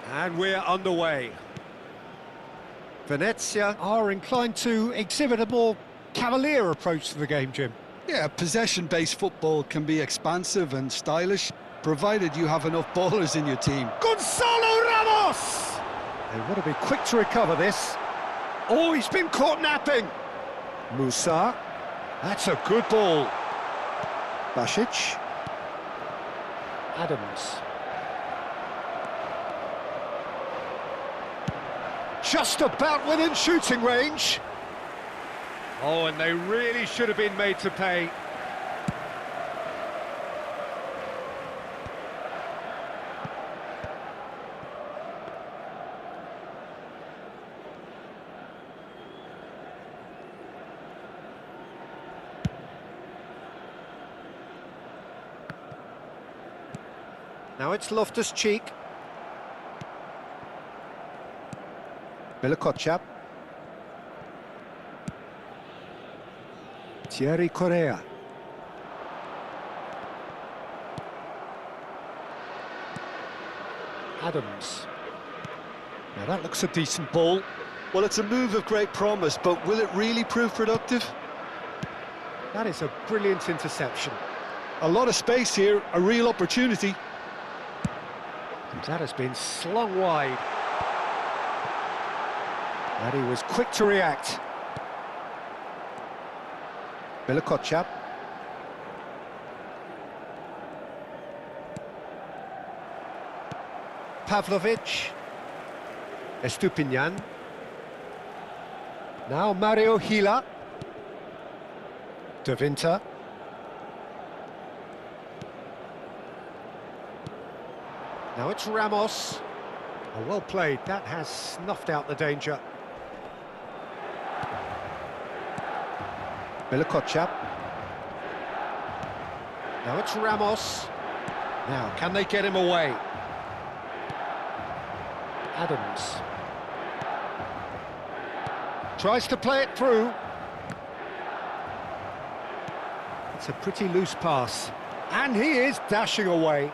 And we're underway. Venezia are inclined to exhibit a more cavalier approach to the game, Jim. Yeah, possession-based football can be expansive and stylish, provided you have enough ballers in your team. Gonzalo Ramos! They want to be quick to recover this. Oh, he's been caught napping. Musa. That's a good ball. Basic. Adams. Just about within shooting range. Oh, and they really should have been made to pay. Now it's Loftus-Cheek. Milikochap. Thierry Correa. Adams. Now that looks a decent ball. Well, it's a move of great promise, but will it really prove productive? That is a brilliant interception. A lot of space here, a real opportunity. And that has been slung wide. And he was quick to react. Milikochap. Pavlovic. Estupinian. Now Mario Gila. De Winter. Now it's Ramos. Oh, well played. That has snuffed out the danger. Milikochap. Now it's Ramos. Now, can they get him away? Adams. Tries to play it through. It's a pretty loose pass. And he is dashing away.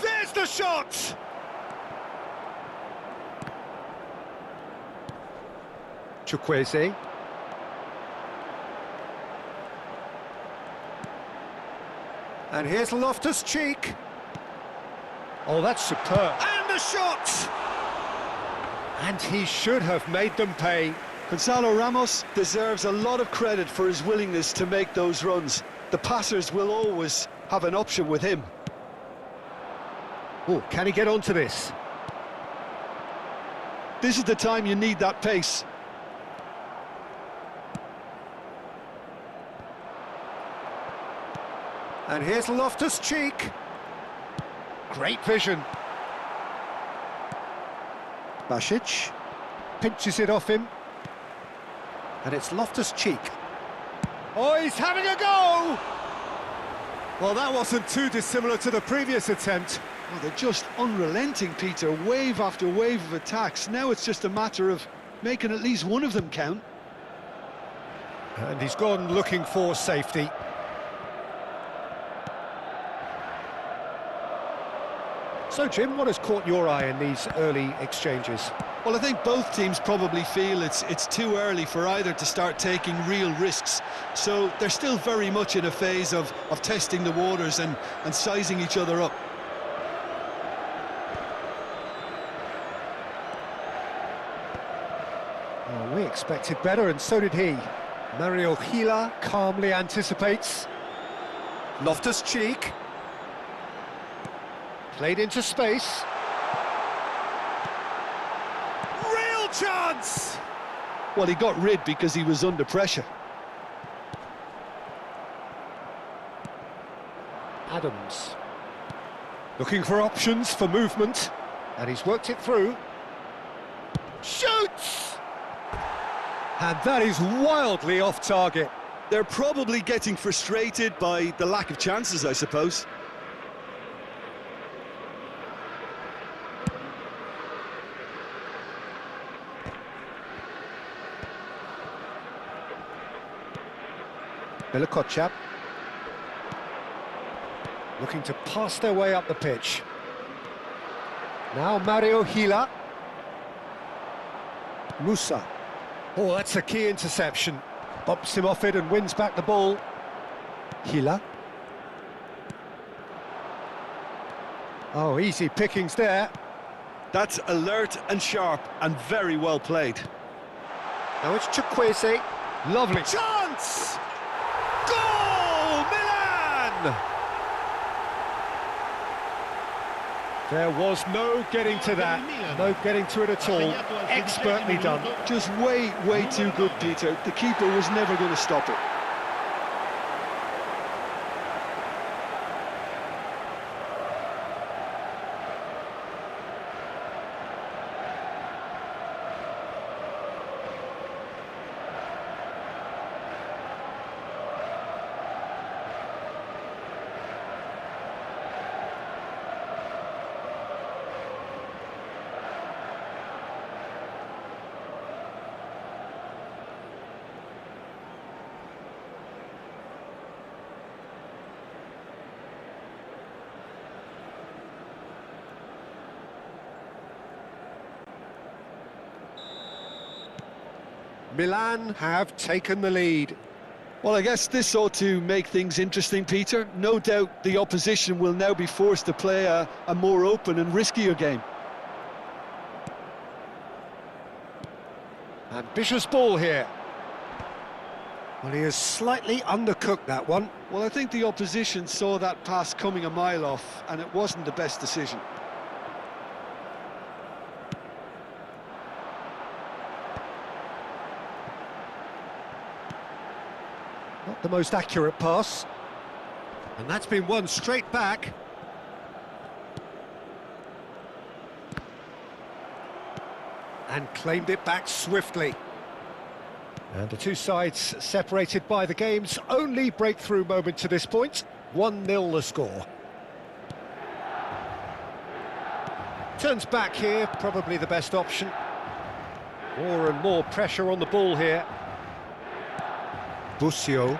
There's the shot! Chukwueze. And here's Loftus-Cheek. Oh, that's superb. And the shot! And he should have made them pay. Gonzalo Ramos deserves a lot of credit for his willingness to make those runs. The passers will always have an option with him. Oh, can he get onto this? This is the time you need that pace. And here's Loftus-Cheek. Great vision. Basic. Pinches it off him. And it's Loftus-Cheek. Oh, he's having a go! Well, that wasn't too dissimilar to the previous attempt. Oh, they're just unrelenting, Peter. Wave after wave of attacks. Now it's just a matter of making at least one of them count. And he's gone looking for safety. So, Jim, what has caught your eye in these early exchanges? Well, I think both teams probably feel it's too early for either to start taking real risks. So they're still very much in a phase of testing the waters and sizing each other up. Well, we expected better, and so did he. Mario Gila calmly anticipates. Loftus-Cheek. Played into space. Real chance! Well, he got rid because he was under pressure. Adams. Looking for options for movement, and he's worked it through. Shoots! And that is wildly off target. They're probably getting frustrated by the lack of chances, I suppose. Milikochap. Looking to pass their way up the pitch. Now Mario Gila. Musa. Oh, that's a key interception. Bumps him off it and wins back the ball. Gila. Oh, easy pickings there. That's alert and sharp and very well played. Now it's Chukwueze. Lovely chance! Goal! Milan! There was no getting to that. No getting to it at all. Expertly done. Just way too good, Peter. The keeper was never going to stop it. Milan have taken the lead. Well, I guess this ought to make things interesting, Peter. No doubt the opposition will now be forced to play a more open and riskier game. Ambitious ball here. Well, he has slightly undercooked that one. Well, I think the opposition saw that pass coming a mile off, and it wasn't the best decision. Not the most accurate pass. And that's been won straight back. And claimed it back swiftly. And the two sides separated by the game's only breakthrough moment to this point. 1-0 the score. Turns back here, probably the best option. More and more pressure on the ball here. Busio.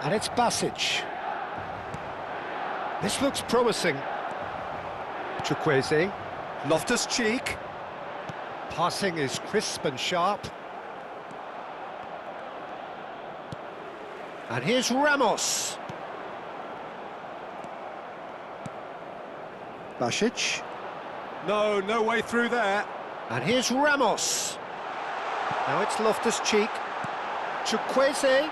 And it's Basic. This looks promising. Chukwueze. Loftus-Cheek. Passing is crisp and sharp. And here's Ramos. Basic. No way through there. And here's Ramos. Now it's Loftus-Cheek. Chukwueze.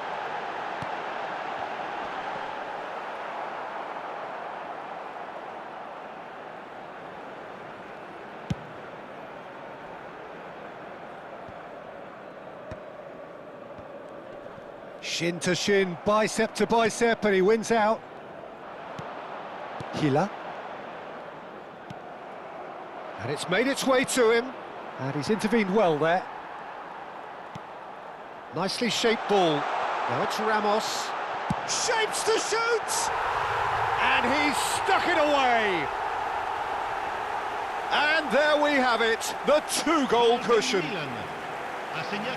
Shin to shin, bicep to bicep, and he wins out. Gila. And it's made its way to him, and he's intervened well there. Nicely shaped ball. Now it's Ramos. Shapes to shoot! And he's stuck it away! And there we have it, the two-goal cushion.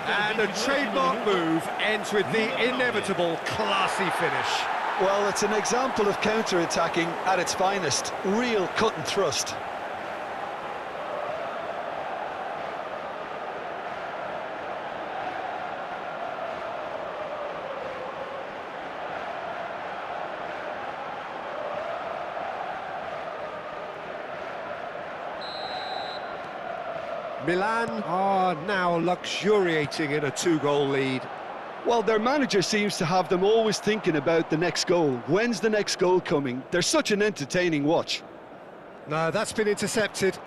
And a trademark move ends with the inevitable classy finish. Well, it's an example of counter-attacking at its finest. Real cut and thrust. Milan are now luxuriating in a two-goal lead. Well, their manager seems to have them always thinking about the next goal. When's the next goal coming? They're such an entertaining watch. No, that's been intercepted.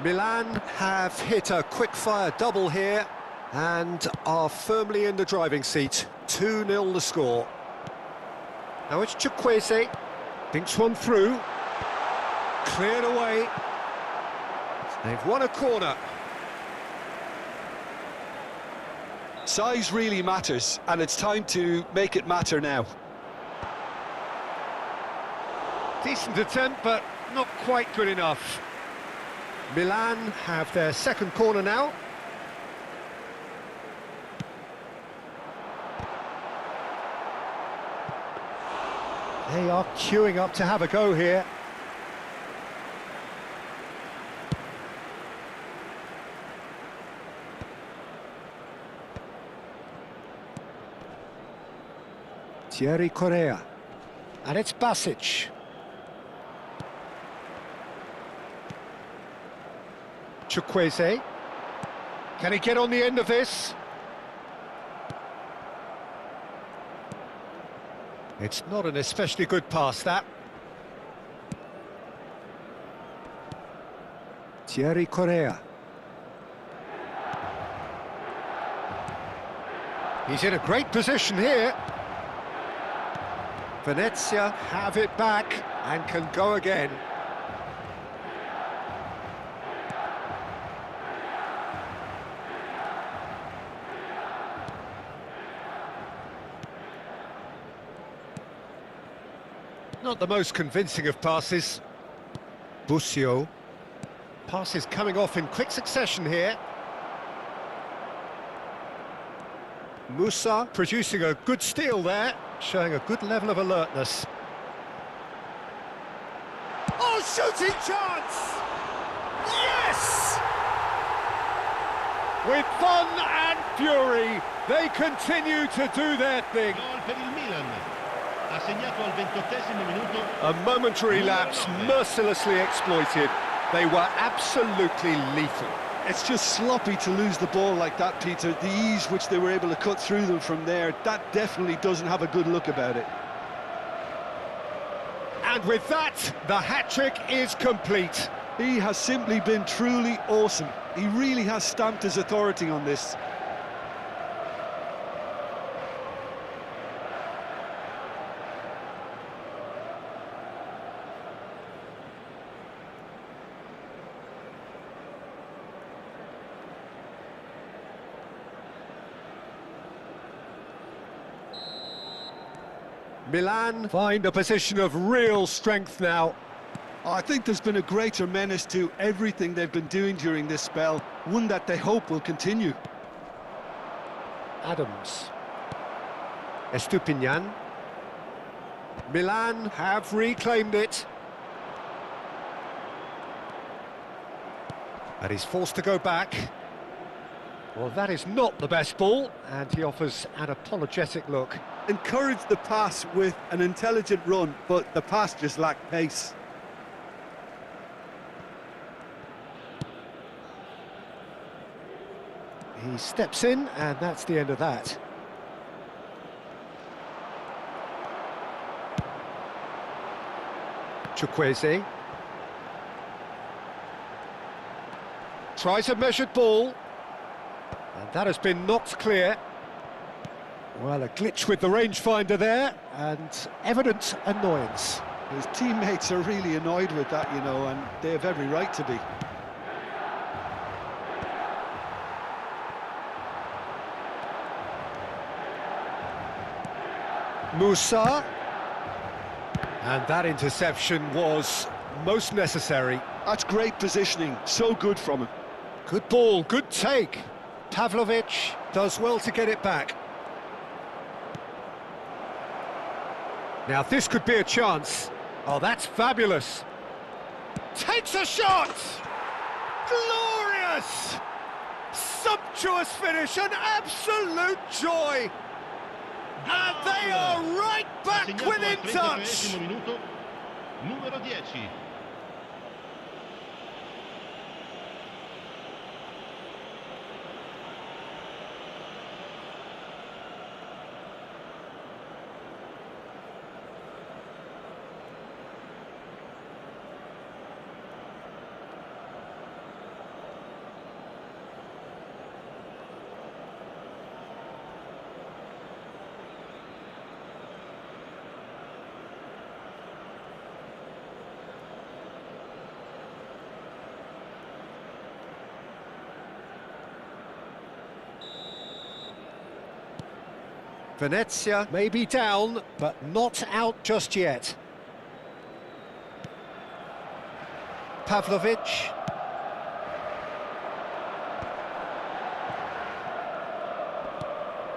Milan have hit a quick-fire double here and are firmly in the driving seat. 2-0 the score. Now it's Chukwueze. Dinks one through. Cleared away. They've won a corner. Size really matters, and it's time to make it matter now. Decent attempt, but not quite good enough. Milan have their second corner now. They are queuing up to have a go here. Thierry Correa. And it's Basic. Chukwueze. Can he get on the end of this? It's not an especially good pass, that. Thierry Correa. He's in a great position here. Venezia have it back and can go again. Not the most convincing of passes. Busio. Passes coming off in quick succession here. Musa producing a good steal there, showing a good level of alertness. Oh, shooting chance! Yes! With fun and fury, they continue to do their thing. Gol per il Milan. Ha segnato al 28esimo minuto. A momentary lapse mercilessly exploited. They were absolutely lethal. It's just sloppy to lose the ball like that, Peter. The ease which they were able to cut through them from there, that definitely doesn't have a good look about it. And with that, the hat-trick is complete. He has simply been truly awesome. He really has stamped his authority on this. Milan find a position of real strength now. I think there's been a greater menace to everything they've been doing during this spell, one that they hope will continue. Adams. Estupinian. Milan have reclaimed it. And he's forced to go back. Well, that is not the best ball, and he offers an apologetic look. Encouraged the pass with an intelligent run, but the pass just lacked pace. He steps in, and that's the end of that. Chukwueze. Tries a measured ball. And that has been knocked clear. Well, a glitch with the rangefinder there, and evident annoyance. His teammates are really annoyed with that, you know, and they have every right to be. Musa. And that interception was most necessary. That's great positioning, so good from him. Good ball, good take. Pavlovic does well to get it back. Now this could be a chance. Oh, that's fabulous. Takes a shot! Glorious! Sumptuous finish, an absolute joy! And they are right back within touch! Minuto, numero 10. Venezia may be down, but not out just yet. Pavlovic.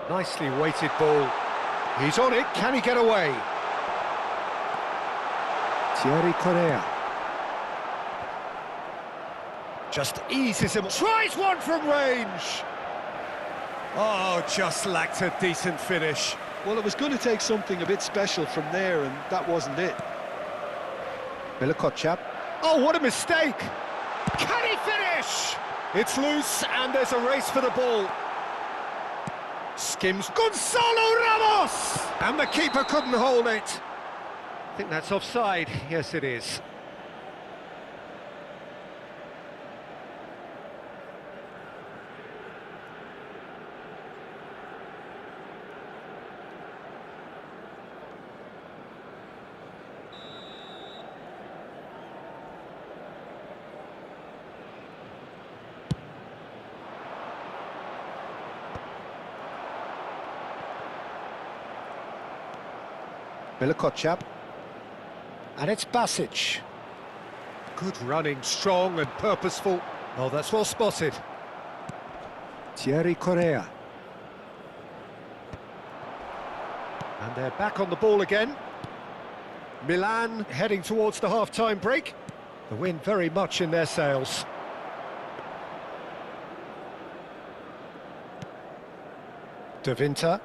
Nicely weighted ball. He's on it, can he get away? Thierry Correa. Just eases him. Tries one from range! Oh, just lacked a decent finish. Well, it was going to take something a bit special from there, and that wasn't it. Milikochap. Oh, what a mistake! Can he finish? It's loose, and there's a race for the ball. Skims Gonzalo Ramos! And the keeper couldn't hold it. I think that's offside. Yes, it is. Milikochap. And it's Basic. Good running, strong and purposeful. Oh, that's well spotted. Thierry Correa. And they're back on the ball again. Milan heading towards the half-time break. The wind very much in their sails. De Winter.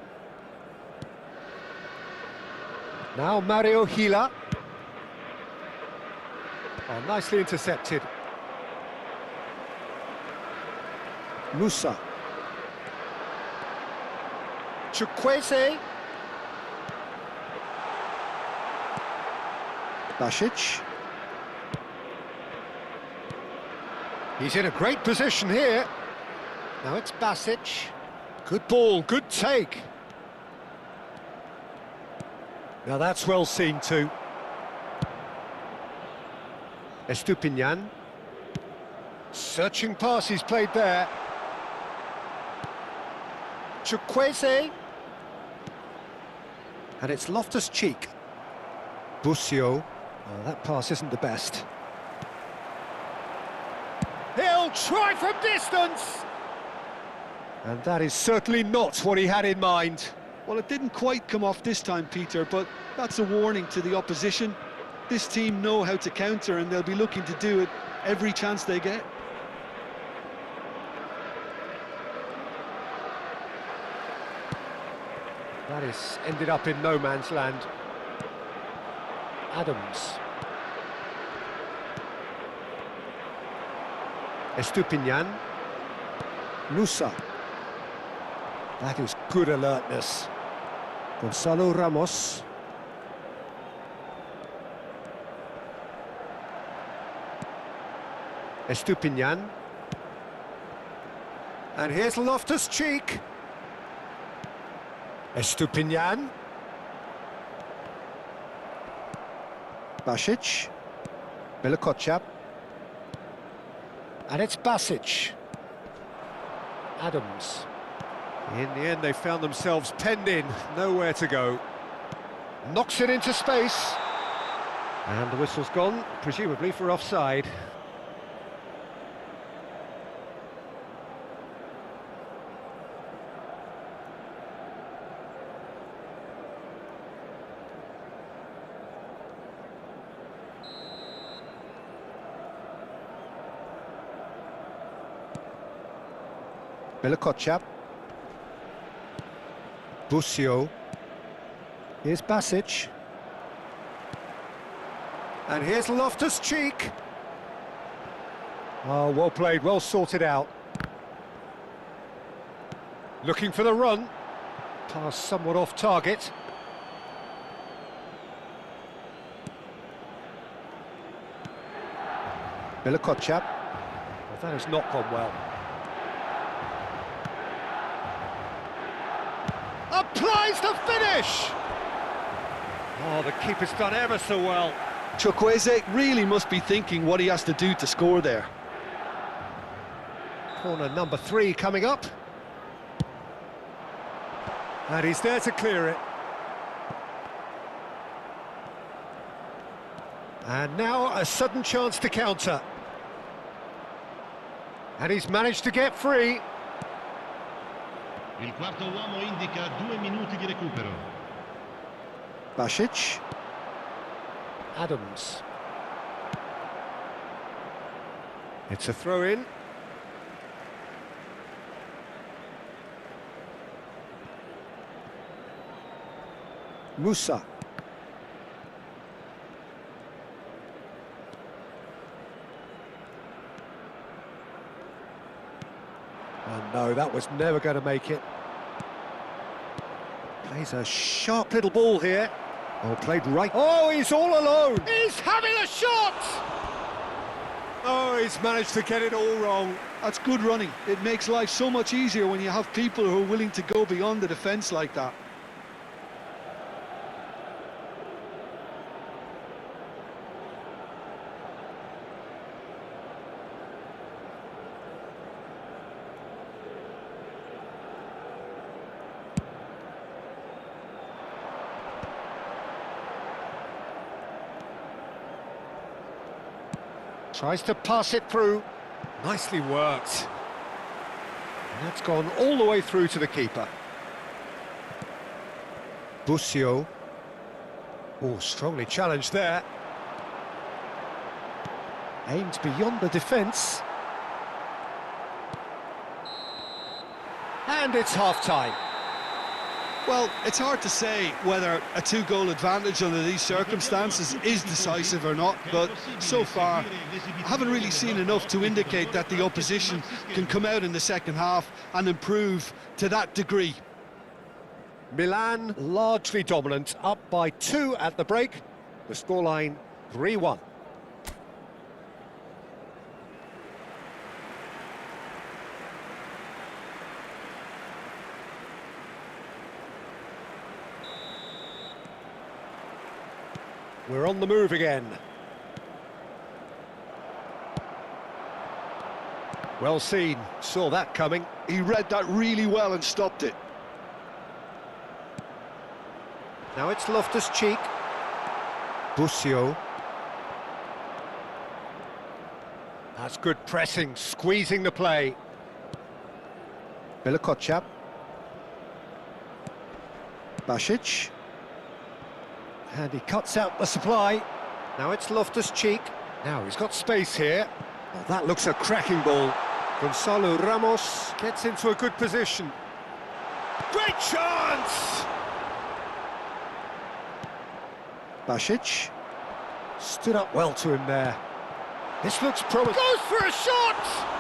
Now Mario Gila. Oh, nicely intercepted. Musa. Chukwueze. Basic. He's in a great position here. Now it's Basic. Good ball, good take. Now that's well seen too. Estupinian. Searching pass he's played there. Chukwueze. And it's Loftus-Cheek. Busio. Oh, that pass isn't the best. He'll try from distance! And that is certainly not what he had in mind. Well, it didn't quite come off this time, Peter, but that's a warning to the opposition. This team know how to counter, and they'll be looking to do it every chance they get. That is ended up in no man's land. Adams. Estupinian. Musa. That is good alertness. Gonzalo Ramos. Estupinian. And here's Loftus-Cheek. Estupinian. Basic. Milikochap. And it's Basic. Adams. In the end, they found themselves penned in, nowhere to go. Knocks it into space. And the whistle's gone, presumably for offside. Milikochap. Busio. Here's Basic. And here's Loftus-Cheek. Oh, well played, well sorted out. Looking for the run. Pass somewhat off target. Milikochap. Well, that has not gone well. Applies the finish! Oh, the keeper's done ever so well. Chukwueze really must be thinking what he has to do to score there. Corner number 3 coming up. And he's there to clear it. And now a sudden chance to counter. And he's managed to get free. Il quarto uomo indica 2 minuti di recupero. Basic. Adams. It's a throw-in. Musa. And no, that was never going to make it. Plays a sharp little ball here. Oh, played right. Oh, he's all alone. He's having a shot! Oh, he's managed to get it all wrong. That's good running. It makes life so much easier when you have people who are willing to go beyond the defence like that. Tries to pass it through. Nicely worked. And that's gone all the way through to the keeper. Busio. Oh, strongly challenged there. Aimed beyond the defence. And it's half-time. Well, it's hard to say whether a two-goal advantage under these circumstances is decisive or not, but so far I haven't really seen enough to indicate that the opposition can come out in the second half and improve to that degree. Milan largely dominant, up by 2 at the break. The scoreline 3-1. We're on the move again. Well seen, saw that coming. He read that really well and stopped it. Now it's Loftus-Cheek. Busio. That's good pressing, squeezing the play. Milakovic. Basic. And he cuts out the supply. Now it's Loftus-Cheek. Now he's got space here. Oh, that looks a cracking ball. Gonzalo Ramos gets into a good position. Great chance! Basic stood up well to him there. This looks promising. Goes for a shot!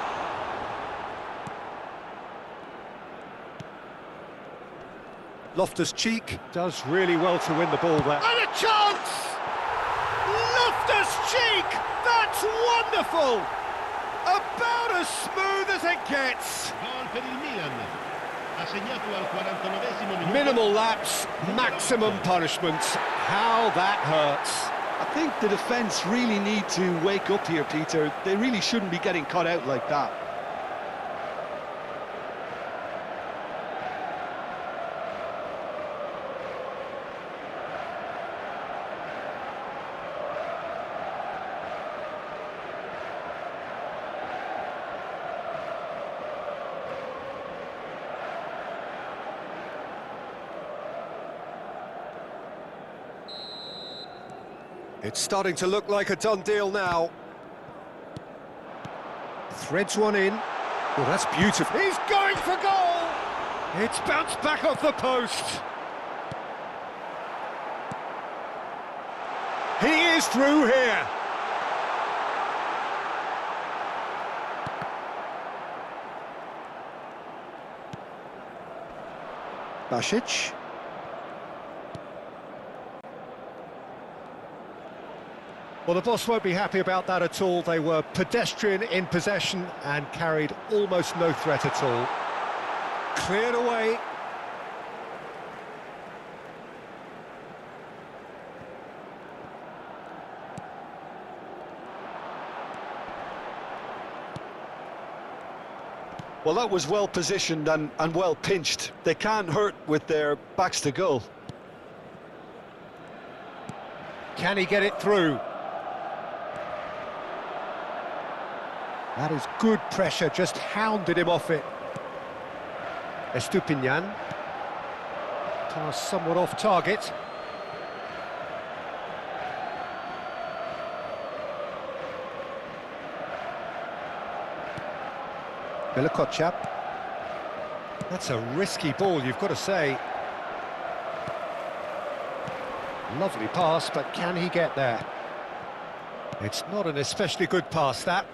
Loftus-Cheek does really well to win the ball there. And a chance! Loftus-Cheek! That's wonderful! About as smooth as it gets. Gol per il Milan. Ha segnato al 49esimo minuto. Minimal lapse, maximum punishment. How that hurts. I think the defence really need to wake up here, Peter. They really shouldn't be getting caught out like that. It's starting to look like a done deal now. Threads one in. Oh, that's beautiful. He's going for goal! It's bounced back off the post. He is through here. Basic. Well, the boss won't be happy about that at all. They were pedestrian in possession and carried almost no threat at all. Cleared away. Well, that was well positioned and well pinched. They can't hurt with their backs to goal. Can he get it through? That is good pressure, just hounded him off it. Estupinian. Pass somewhat off target. Milakochap. That's a risky ball, you've got to say. Lovely pass, but can he get there? It's not an especially good pass, that.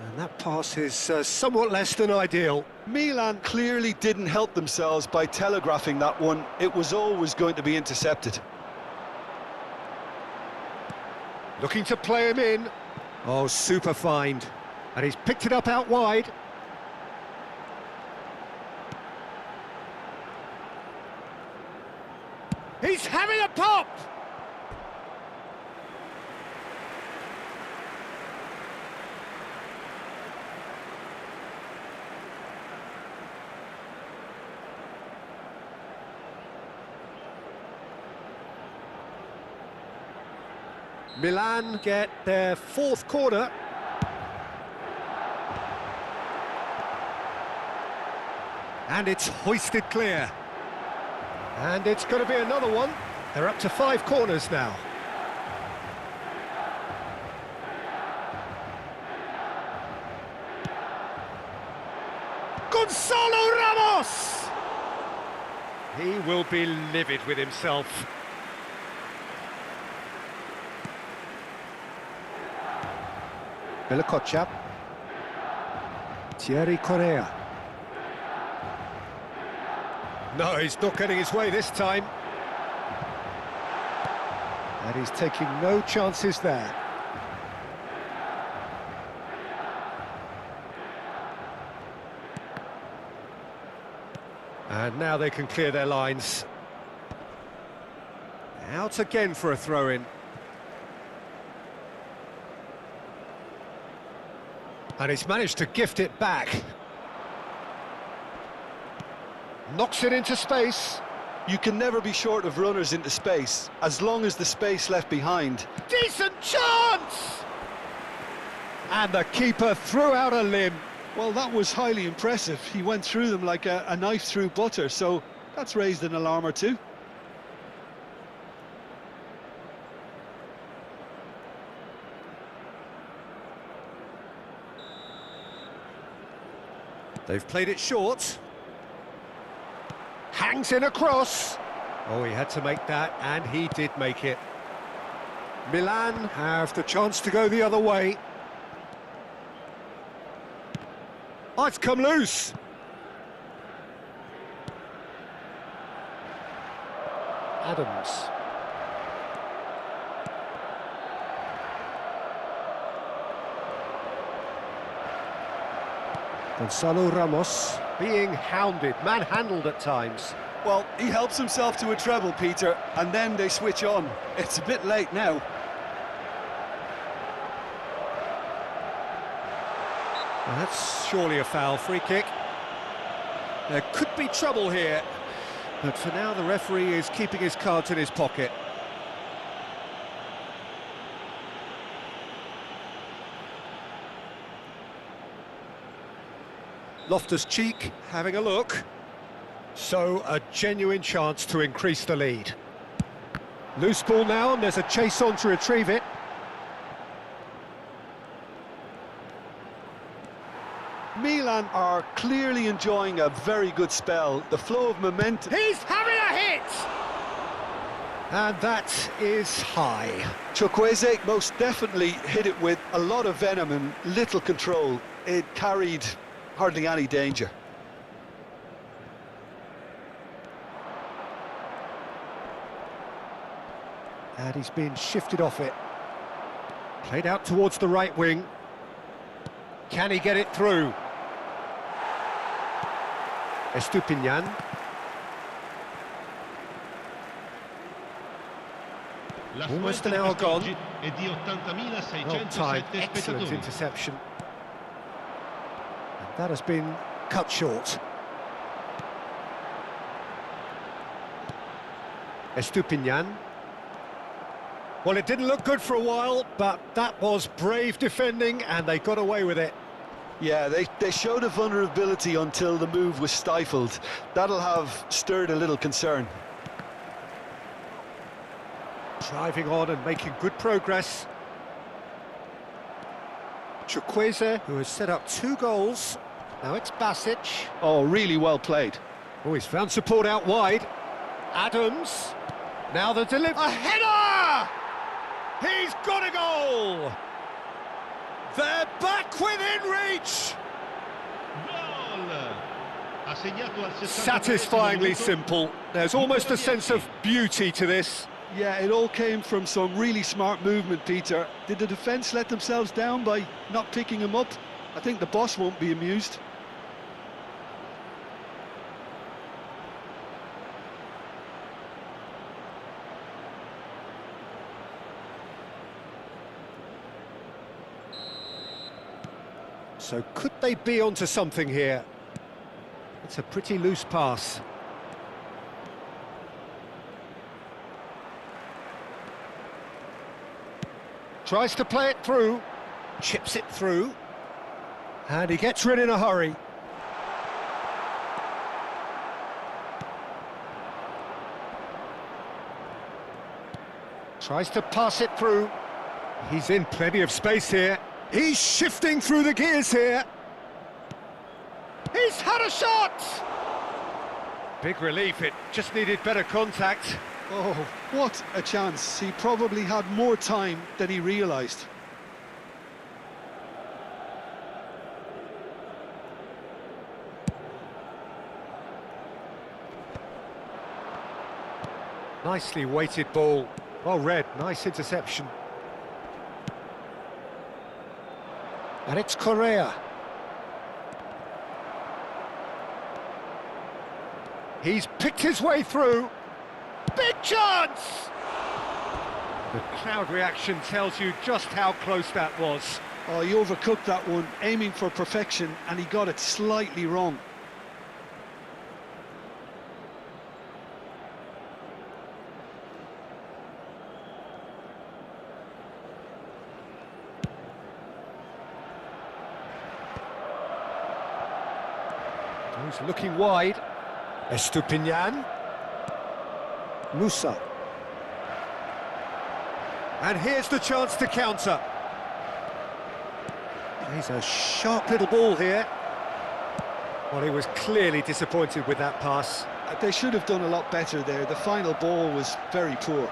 And that pass is somewhat less than ideal. Milan clearly didn't help themselves by telegraphing that one. It was always going to be intercepted. Looking to play him in. Oh, super find. And he's picked it up out wide. He's having a pop! Milan get their fourth corner. And it's hoisted clear. And it's going to be another one. They're up to 5 corners now. Gonzalo Ramos! He will be livid with himself. Milakochap. Thierry Correa. No, he's not getting his way this time. And he's taking no chances there. And now they can clear their lines. Out again for a throw-in. And he's managed to gift it back. Knocks it into space. You can never be short of runners into space, as long as the space left behind. Decent chance! And the keeper threw out a limb. Well, that was highly impressive. He went through them like a knife through butter, so that's raised an alarm or two. They've played it short. Hangs in a cross. Oh, he had to make that, and he did make it. Milan have the chance to go the other way. Oh, it's come loose. Adams. Gonzalo Ramos being hounded, manhandled at times. Well, he helps himself to a treble, Peter, and then they switch on. It's a bit late now. Well, that's surely a foul. Free kick. There could be trouble here, but for now the referee is keeping his cards in his pocket. Loftus-Cheek having a look. So, a genuine chance to increase the lead. Loose ball now, and there's a chase on to retrieve it. Milan are clearly enjoying a very good spell. The flow of momentum... He's having a hit! And that is high. Chukwueze most definitely hit it with a lot of venom and little control. It carried hardly any danger. And he's been shifted off it. Played out towards the right wing. Can he get it through? Estupinian. Almost an hour gone. Well timed, excellent interception. And that has been cut short. Estupinian. Well, it didn't look good for a while, but that was brave defending, and they got away with it. Yeah, they showed a vulnerability until the move was stifled. That'll have stirred a little concern. Driving on and making good progress. Chukwueze, who has set up 2 goals. Now it's Basic. Oh, really well played. Oh, he's found support out wide. Adams. Now the delivery. A header! He's got a goal! They're back within reach! Goal! Ha segnato al 63esimo Satisfyingly minuto. simple. There's almost a sense of beauty to this. Yeah, it all came from some really smart movement, Peter. Did the defence let themselves down by not picking him up? I think the boss won't be amused. So could they be onto something here? It's a pretty loose pass. Tries to play it through, chips it through, and he gets rid in a hurry. Tries to pass it through. He's in plenty of space here. He's shifting through the gears here. He's had a shot! Big relief, it just needed better contact. Oh, what a chance. He probably had more time than he realised. Nicely weighted ball. Well read, nice interception. And it's Correa. He's picked his way through. Big chance! The crowd reaction tells you just how close that was. Oh, he overcooked that one, aiming for perfection, and he got it slightly wrong. He's looking wide. Estupinian. Musa. And here's the chance to counter. He's a sharp little ball here. Well, he was clearly disappointed with that pass. They should have done a lot better there. The final ball was very poor.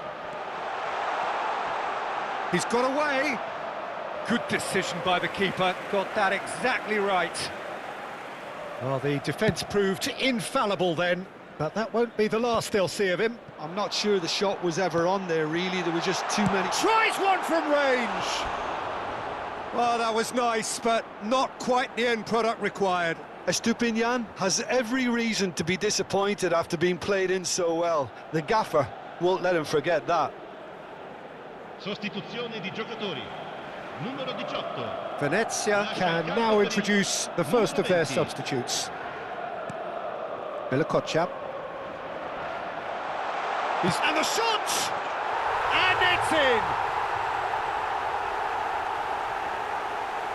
He's got away. Good decision by the keeper. Got that exactly right. Well, the defence proved infallible then, but that won't be the last they'll see of him. I'm not sure the shot was ever on there, really. There were just too many... Tries one from range! Well, that was nice, but not quite the end product required. Estupinian has every reason to be disappointed after being played in so well. The gaffer won't let him forget that. Sostituzione di giocatori. Numero 18. Venezia can now introduce the first of their substitutes. Milakovic. And the shot! And it's in!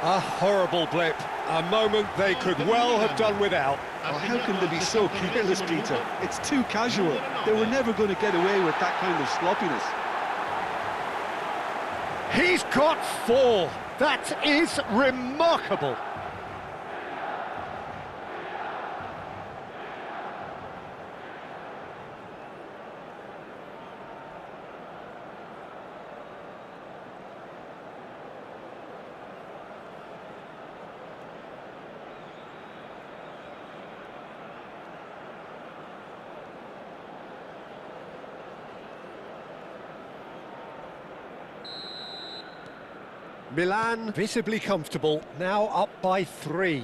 A horrible blip. A moment they could well have done without. Oh, how can they be so careless, Peter? It's too casual. They were never going to get away with that kind of sloppiness. He's got 4. That is remarkable. Milan visibly comfortable, now up by 3.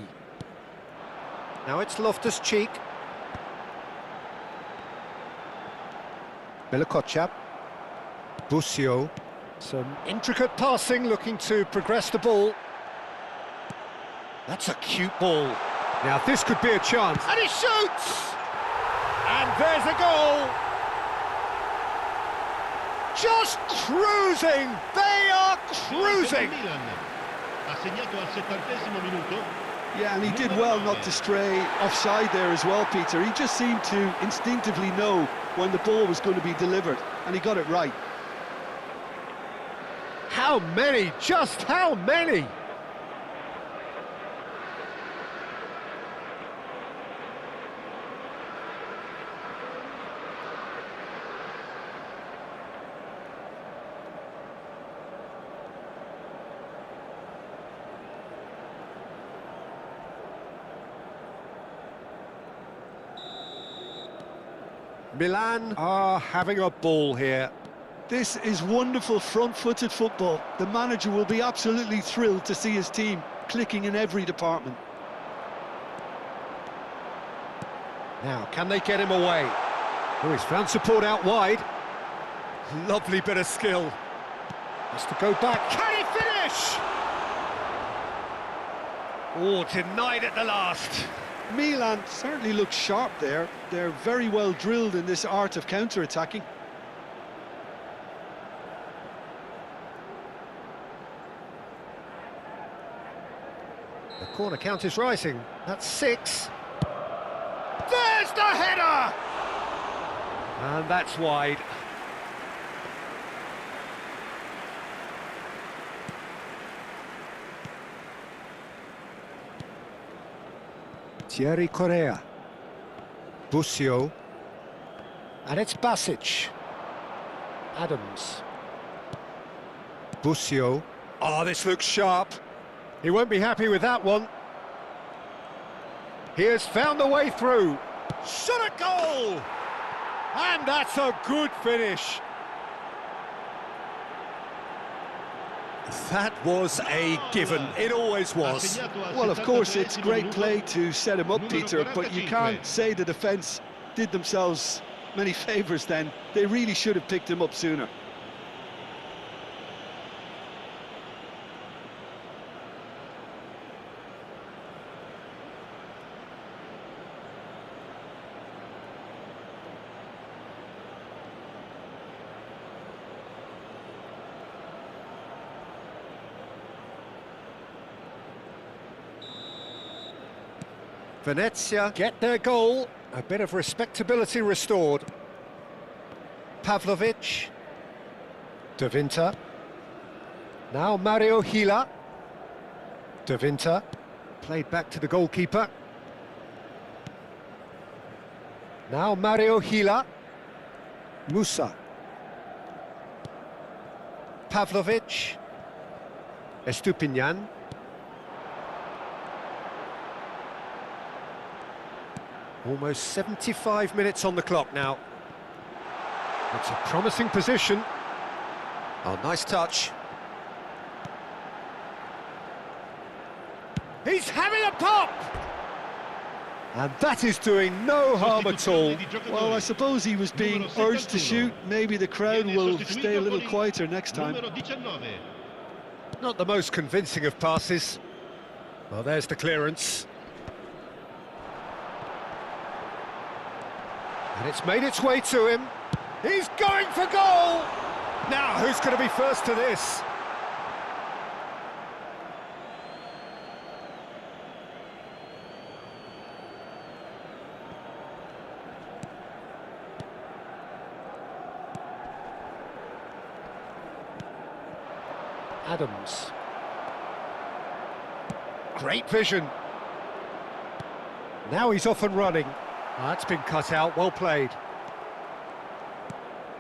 Now it's Loftus-Cheek. Milakovic. Busio. Some intricate passing, looking to progress the ball. That's a cute ball. Now this could be a chance. And he shoots! And there's a goal! Just cruising! They are cruising! MILAN ha segnato al 70° minuto. Yeah, and he did well not to stray offside there as well, Peter. He just seemed to instinctively know when the ball was going to be delivered, and he got it right. How many? Just how many? Milan are having a ball here. This is wonderful front-footed football. The manager will be absolutely thrilled to see his team clicking in every department. Now, can they get him away? Oh, he's found support out wide. Lovely bit of skill. Has to go back. Can he finish? Oh, denied at the last. Milan certainly looks sharp there. They're very well drilled in this art of counter-attacking. The corner count is rising. That's 6. There's the header! And that's wide. Thierry Correa. Busio. And it's Basic. Adams. Busio. Oh, this looks sharp. He won't be happy with that one. He has found a way through. Shot a goal! And that's a good finish. That was a given. It always was. Well, of course, it's great play to set him up, Peter, but you can't say the defence did themselves many favours then. They really should have picked him up sooner. Venezia get their goal, a bit of respectability restored. Pavlovic, De Winter, now Mario Gila, De Winter, played back to the goalkeeper. Now Mario Gila, Musa, Pavlovic, Estupinian. Almost 75 minutes on the clock now. It's a promising position. Oh, nice touch. He's having a pop! And that is doing no harm at all. Well, I suppose he was being urged to shoot. Maybe the crowd will stay a little quieter next time. Not the most convincing of passes. Well, there's the clearance. And it's made its way to him. He's going for goal! Now, who's going to be first to this? Adams. Great vision. Now he's off and running. Oh, that's been cut out, well played.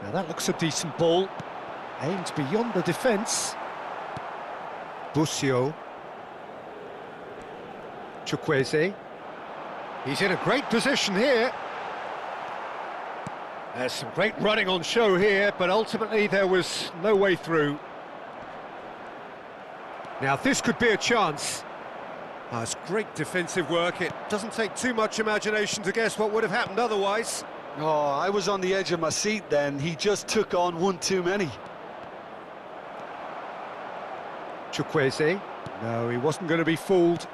Now that looks a decent ball. Aimed beyond the defence. Busio. Chukwueze. He's in a great position here. There's some great running on show here, but ultimately there was no way through. Now this could be a chance. Oh, it's great defensive work. It doesn't take too much imagination to guess what would have happened otherwise. Oh, I was on the edge of my seat then. He just took on one too many. Chukwueze. No, he wasn't going to be fooled.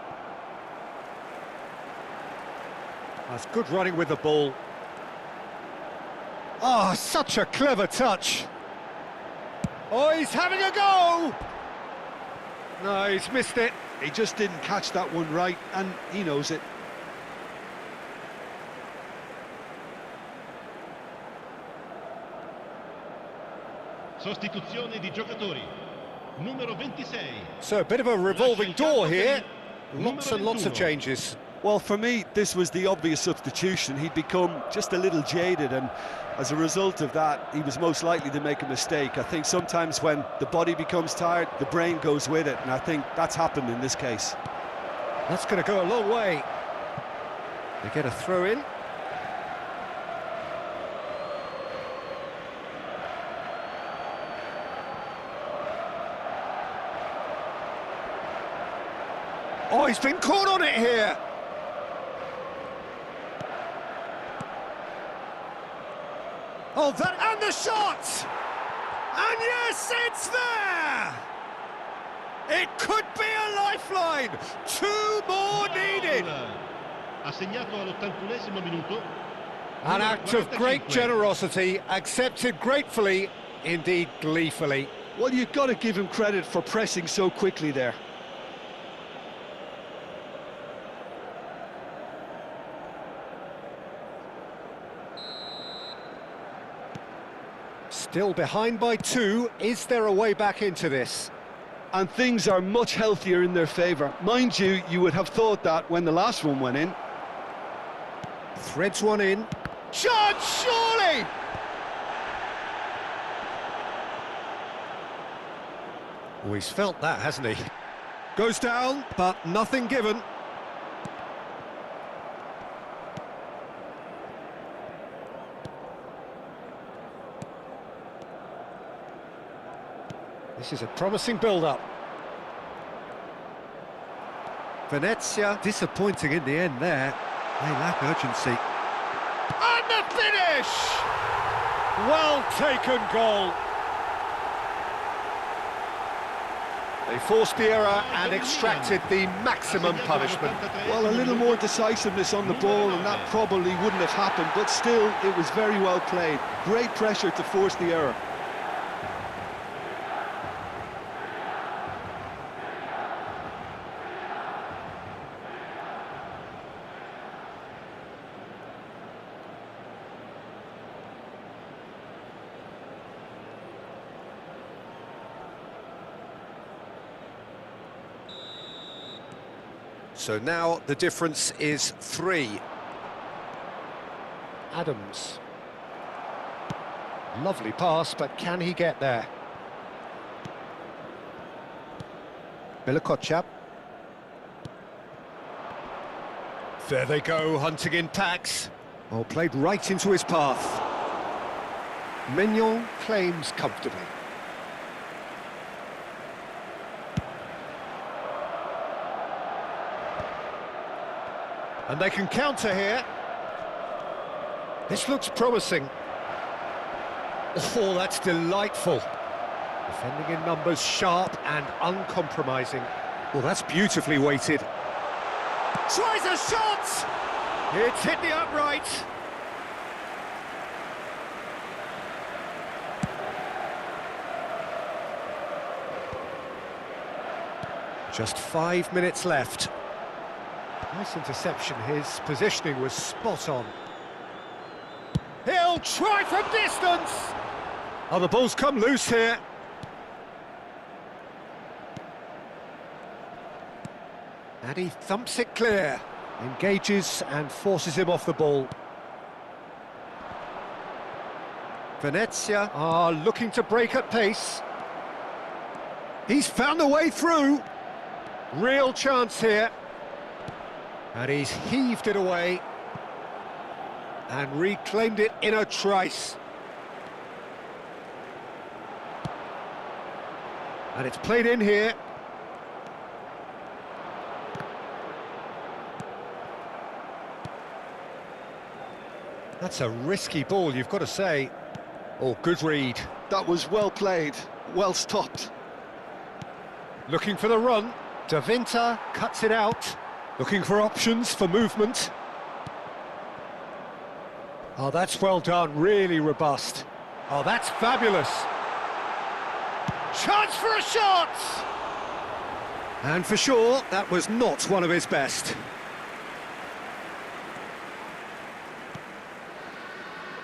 That's good running with the ball. Oh, such a clever touch. Oh, he's having a go! No, he's missed it. He just didn't catch that one right, and he knows it. Sostituzione di giocatori. Numero 26. So a bit of a revolving door here. Lots and lots of changes. Well, for me, this was the obvious substitution. He'd become just a little jaded, and as a result of that, he was most likely to make a mistake. I think sometimes when the body becomes tired, the brain goes with it, and I think that's happened in this case. That's going to go a long way. They get a throw in. Oh, he's been caught on it here. Oh, that, and the shot! And yes, it's there! It could be a lifeline! 2 more needed! Ha segnato all'81esimo minuto. An act of great generosity, accepted gratefully, indeed gleefully. Well, you've got to give him credit for pressing so quickly there. Still behind by 2. Is there a way back into this? And things are much healthier in their favour. Mind you, you would have thought that when the last one went in. Threads one in. Shot, surely! Oh, he's felt that, hasn't he? Goes down, but nothing given. This is a promising build-up. Venezia disappointing in the end there. They lack urgency. And the finish! Well taken goal. They forced the error and extracted the maximum punishment. Well, a little more decisiveness on the ball and that probably wouldn't have happened, but still, it was very well played. Great pressure to force the error. So now the difference is 3. Adams. Lovely pass, but can he get there? Milakocha. There they go, hunting in packs. Oh, played right into his path. Mignon claims comfortably. And they can counter here. This looks promising. Oh, that's delightful. Defending in numbers, sharp and uncompromising. Well, that's beautifully weighted. Tries a shot! It's hit the upright. Just 5 minutes left. Nice interception, his positioning was spot on. He'll try from distance! Oh, the ball's come loose here. And he thumps it clear. Engages and forces him off the ball. Venezia are looking to break at pace. He's found a way through. Real chance here. And he's heaved it away and reclaimed it in a trice. And it's played in here. That's a risky ball, you've got to say. Oh, good read. That was well played, well stopped. Looking for the run. Da Vinta cuts it out. Looking for options for movement. Oh, that's well done, really robust. Oh, that's fabulous. Chance for a shot! And for sure, that was not one of his best.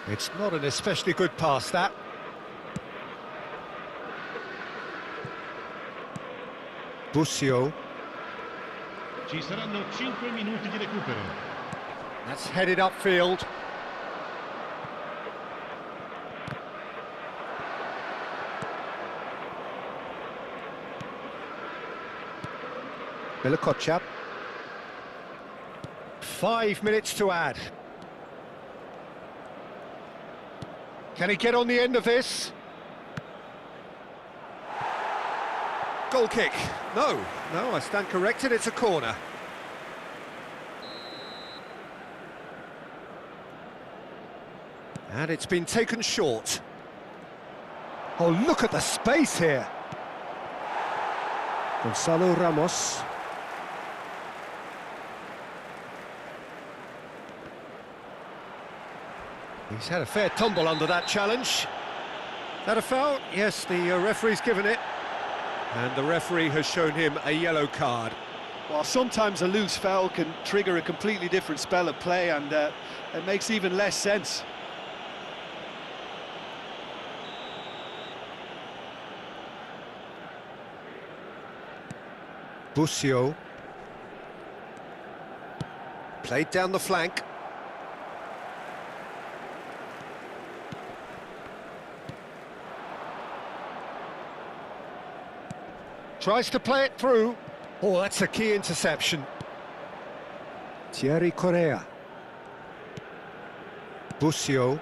It's not an especially good pass, that. Busio. Ci saranno 5 minuti di recupero. That's headed upfield. Milikochap. 5 minutes to add. Can he get on the end of this? Goal kick. No, I stand corrected, it's a corner. And it's been taken short. Oh, look at the space here. Gonzalo Ramos. He's had a fair tumble under that challenge. That a foul? Yes, the referee's given it. And the referee has shown him a yellow card. Well, sometimes a loose foul can trigger a completely different spell of play, and it makes even less sense. Busio. Played down the flank. Tries to play it through. Oh, that's a key interception. Thierry Correa. Busio.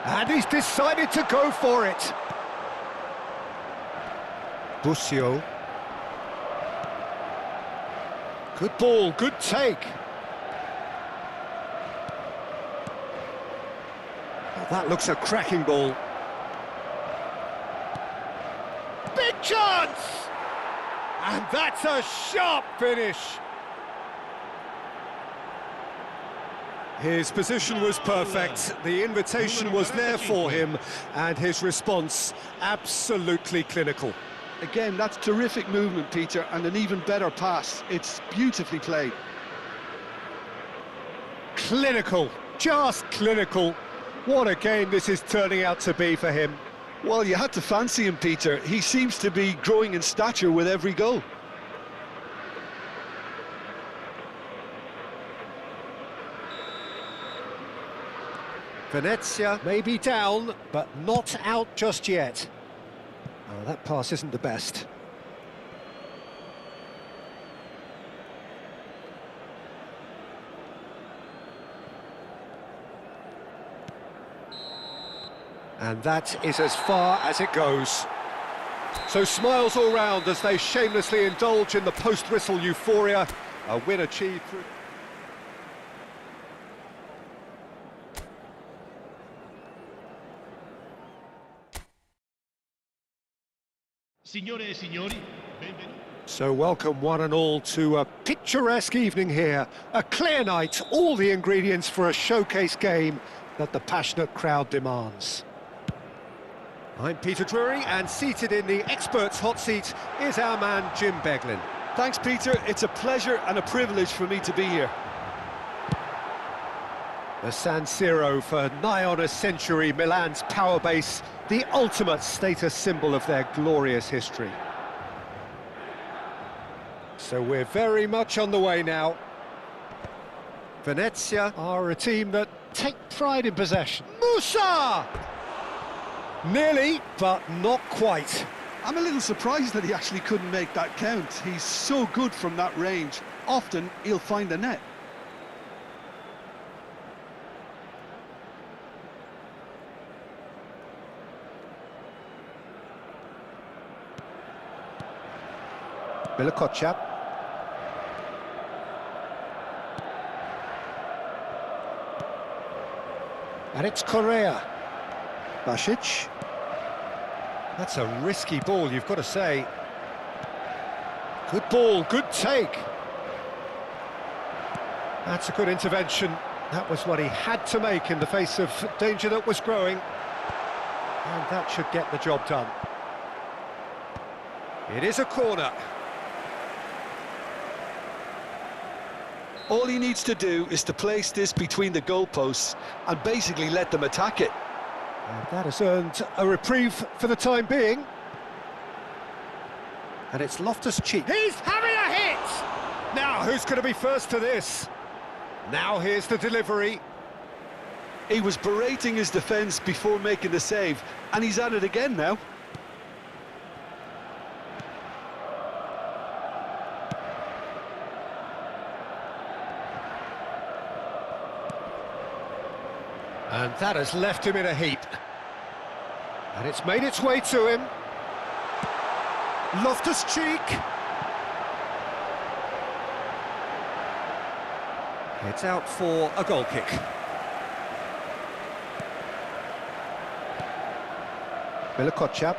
And he's decided to go for it. Busio. Good ball, good take. Oh, that looks a cracking ball. Big chance! And that's a sharp finish. His position was perfect, the invitation was there for him, and his response absolutely clinical. Again, that's terrific movement, Peter, and an even better pass. It's beautifully played. Clinical, just clinical. What a game this is turning out to be for him. Well, you had to fancy him, Peter. He seems to be growing in stature with every goal. Venezia may be down, but not out just yet. Oh, that pass isn't the best. And that is as far as it goes. So smiles all round as they shamelessly indulge in the post-whistle euphoria. A win achieved through... Signore e signori, benvenuti. So welcome one and all to a picturesque evening here. A clear night, all the ingredients for a showcase game that the passionate crowd demands. I'm Peter Drury, and seated in the experts' hot seat is our man Jim Beglin. Thanks, Peter. It's a pleasure and a privilege for me to be here. The San Siro for nigh on a century, Milan's power base, the ultimate status symbol of their glorious history. So we're very much on the way now. Venezia are a team that take pride in possession. Musa! Nearly, but not quite. I'm a little surprised that he actually couldn't make that count. He's so good from that range. Often, he'll find the net. Milikochap. And it's Correa. Basic. That's a risky ball, you've got to say. Good ball, good take. That's a good intervention. That was what he had to make in the face of danger that was growing. And that should get the job done. It is a corner. All he needs to do is to place this between the goalposts and basically let them attack it. And that has earned a reprieve for the time being. And it's Loftus-Cheek. He's having a hit! Now, who's going to be first to this? Now here's the delivery. He was berating his defence before making the save, and he's at it again now. And that has left him in a heap. And it's made its way to him. Loftus-Cheek. It's out for a goal kick. Milikochap.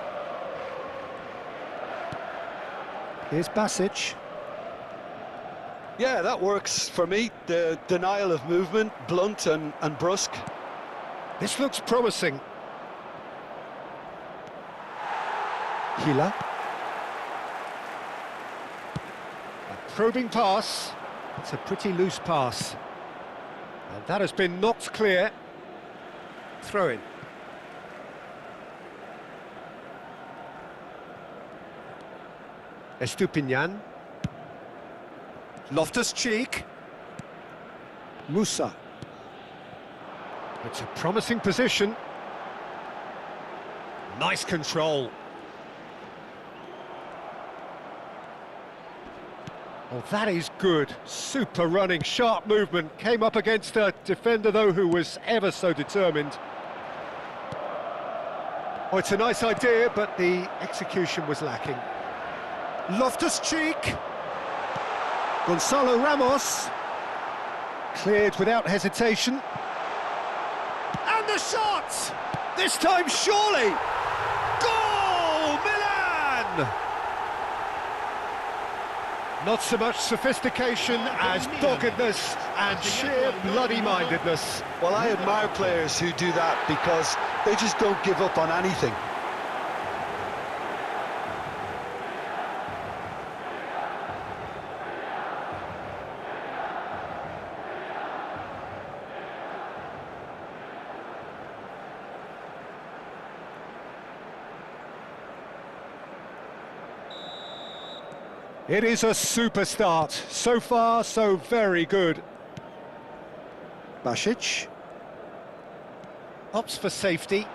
Here's Basic. Yeah, that works for me. The denial of movement, blunt and brusque. This looks promising. Hila. A probing pass. It's a pretty loose pass. And that has been knocked clear. Throw in. Estupinian. Loftus-Cheek. Musa. It's a promising position. Nice control. Oh, that is good. Super running, sharp movement. Came up against a defender, though, who was ever so determined. Oh, it's a nice idea, but the execution was lacking. Loftus-Cheek. Gonzalo Ramos. Cleared without hesitation. And the shot! This time, surely! Goal! Milan! Not so much sophistication as doggedness and sheer bloody-mindedness. Well, I admire players who do that because they just don't give up on anything. It is a super start. So far, so very good. Basic. Opts for safety.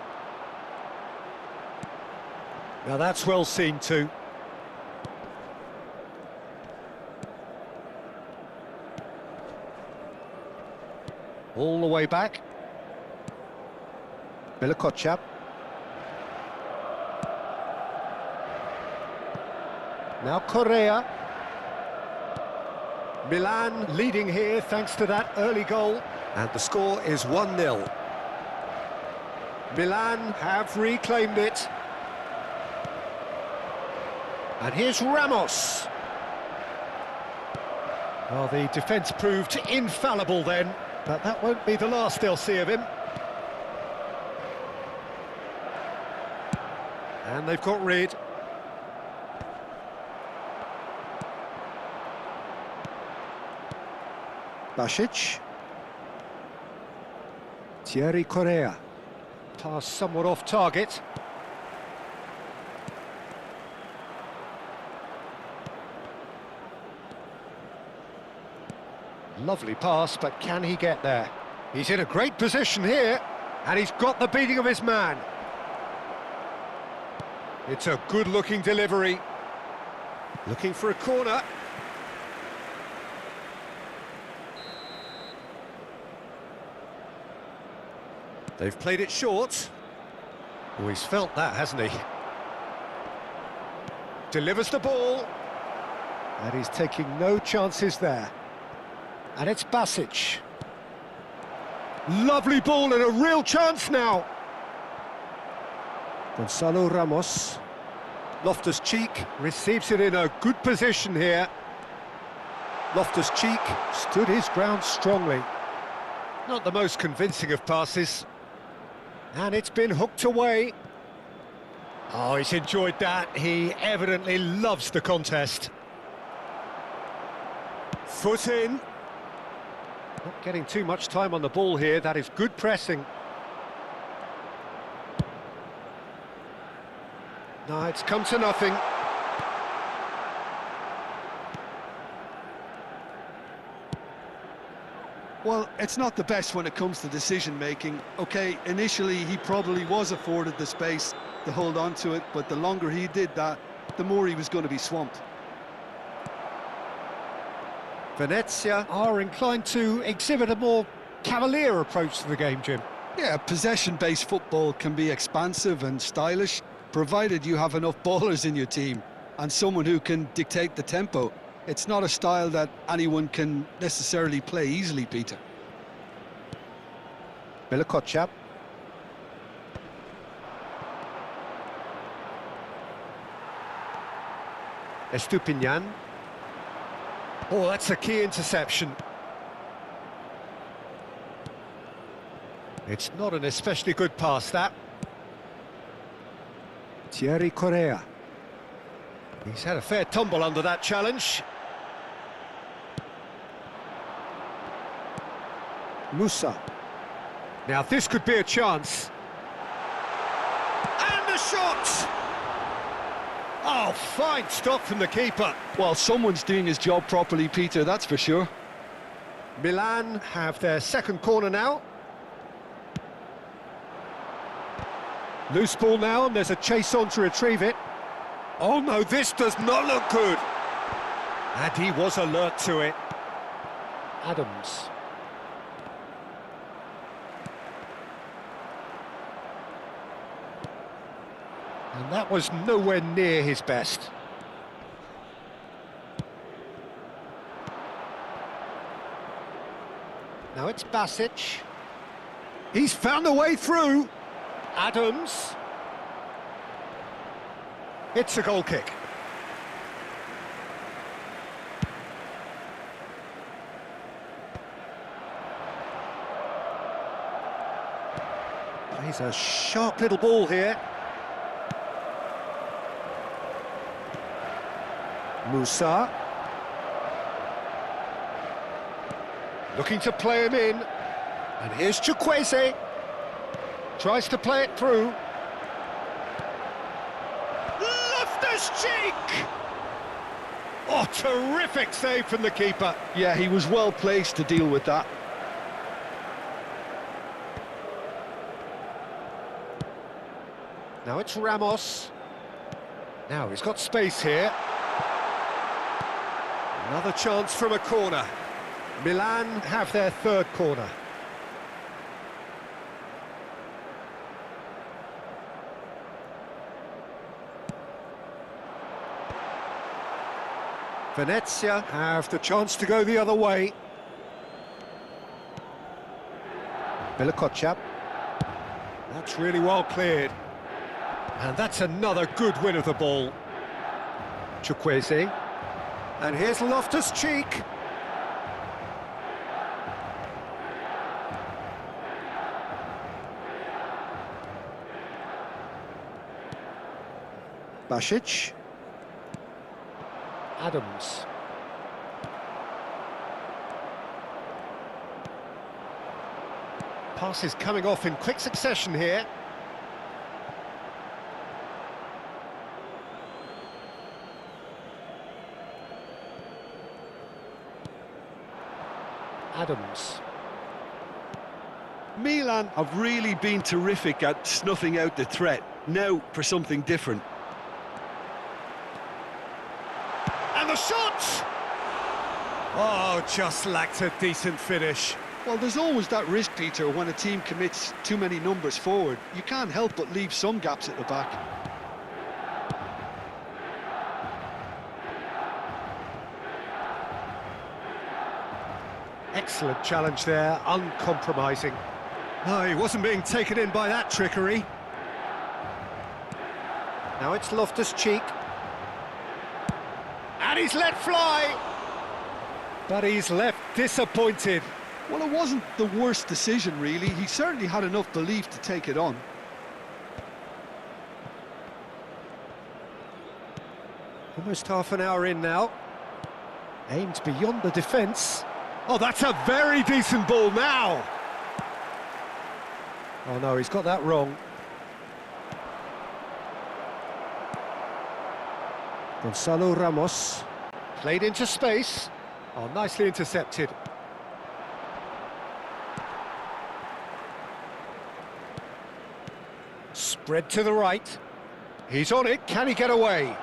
Now that's well seen too. All the way back. Milikochap. Now Correa. Milan leading here thanks to that early goal. And the score is 1-0. Milan have reclaimed it. And here's Ramos. Well, the defence proved infallible then, but that won't be the last they'll see of him. And they've got rid. Basic. Thierry Correa. Pass somewhat off target. Lovely pass, but can he get there? He's in a great position here, and he's got the beating of his man. It's a good-looking delivery. Looking for a corner. They've played it short. Oh, he's felt that, hasn't he? Delivers the ball. And he's taking no chances there. And it's Basic. Lovely ball and a real chance now. Gonzalo Ramos. Loftus-Cheek receives it in a good position here. Loftus-Cheek stood his ground strongly. Not the most convincing of passes. And it's been hooked away. Oh, he's enjoyed that. He evidently loves the contest. Foot in. Not getting too much time on the ball here. That is good pressing. No, it's come to nothing. Well, it's not the best when it comes to decision-making. OK, initially he probably was afforded the space to hold on to it, but the longer he did that, the more he was going to be swamped. Venezia are inclined to exhibit a more cavalier approach to the game, Jim. Yeah, possession-based football can be expansive and stylish, provided you have enough ballers in your team and someone who can dictate the tempo. It's not a style that anyone can necessarily play easily, Peter. Milikochap. Estupinian. Oh, that's a key interception. It's not an especially good pass, that. Thierry Correa. He's had a fair tumble under that challenge. Musa. Now this could be a chance. And the shot! Oh, fine stop from the keeper. Well, someone's doing his job properly, Peter, that's for sure. Milan have their second corner now. Loose ball now, and there's a chase on to retrieve it. Oh no, this does not look good. And he was alert to it. Adams. And that was nowhere near his best. Now it's Basic. He's found a way through. Adams. It's a goal kick. Plays a sharp little ball here. Musa. Looking to play him in. And here's Chukwueze. Tries to play it through. Loftus-Cheek! Oh, terrific save from the keeper. Yeah, he was well placed to deal with that. Now it's Ramos. Now he's got space here. Another chance from a corner. Milan have their third corner. Venezia have the chance to go the other way. Milikochap. That's really well cleared. And that's another good win of the ball. Chukwueze. And here's Loftus-Cheek. Basic. Adams. Passes coming off in quick succession here. Adams. Milan have really been terrific at snuffing out the threat. Now for something different. And the shot! Oh, just lacked a decent finish. Well, there's always that risk, Peter, when a team commits too many numbers forward. You can't help but leave some gaps at the back. Excellent challenge there, uncompromising. No, he wasn't being taken in by that trickery. Now it's Loftus-Cheek. And he's let fly! But he's left disappointed. Well, it wasn't the worst decision, really. He certainly had enough belief to take it on. Almost half an hour in now. Aimed beyond the defence. Oh, that's a very decent ball now. Oh no, he's got that wrong. Gonzalo Ramos. Played into space. Oh, nicely intercepted. Spread to the right. He's on it. Can he get away?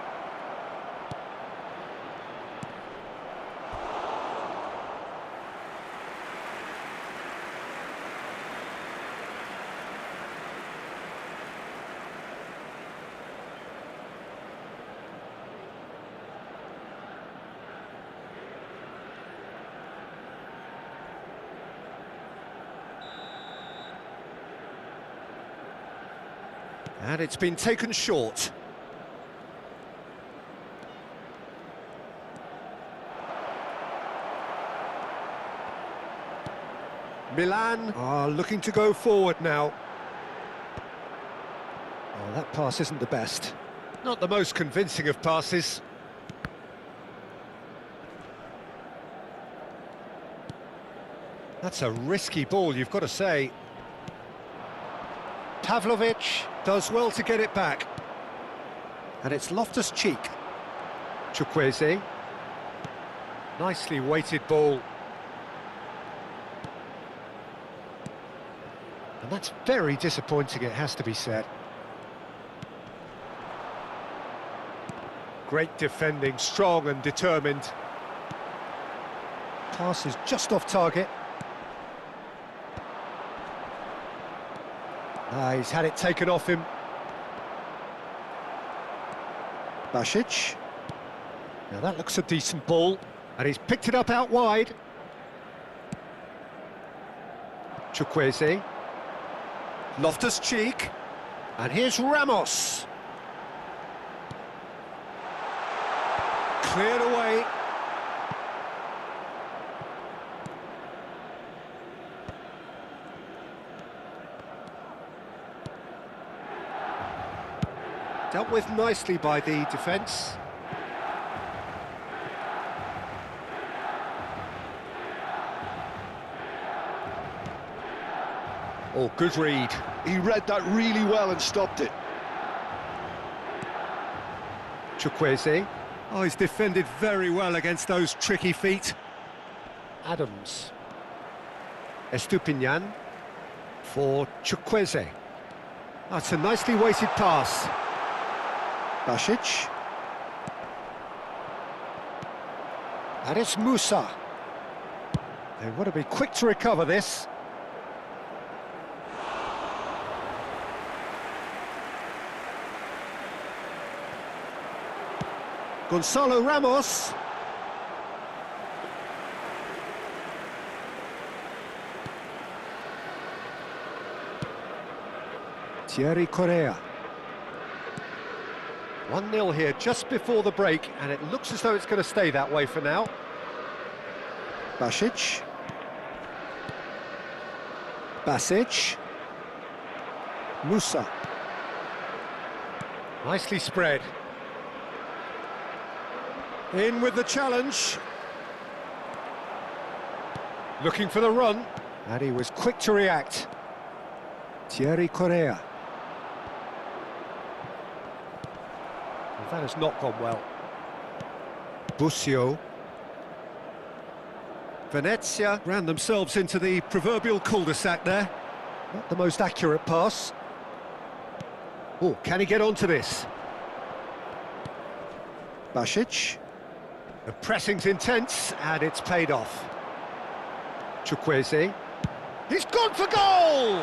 And it's been taken short. Milan are looking to go forward now. Oh, that pass isn't the best. Not the most convincing of passes. That's a risky ball, you've got to say. Pavlovic does well to get it back. And it's Loftus-Cheek. Chukwueze. Nicely weighted ball. And that's very disappointing, it has to be said. Great defending, strong and determined. Pass is just off target. He's had it taken off him. Basic. Now that looks a decent ball. And he's picked it up out wide. Chukwueze. Loftus-Cheek. And here's Ramos. Cleared away. Dealt with nicely by the defence. Oh, good read. He read that really well and stopped it. Chukwueze. Oh, he's defended very well against those tricky feet. Adams. Estupinian for Chukwueze. That's a nicely weighted pass. Basic. And it's Musa. They want to be quick to recover this. Gonzalo Ramos. Thierry Correa. 1-0 here just before the break, and it looks as though it's going to stay that way for now. Basic. Musa. Nicely spread. In with the challenge. Looking for the run. And he was quick to react. Thierry Correa. That has not gone well. Busio. Venezia ran themselves into the proverbial cul-de-sac there. Not the most accurate pass. Oh, can he get onto this? Basic. The pressing's intense, and it's paid off. Chukwueze. He's gone for goal!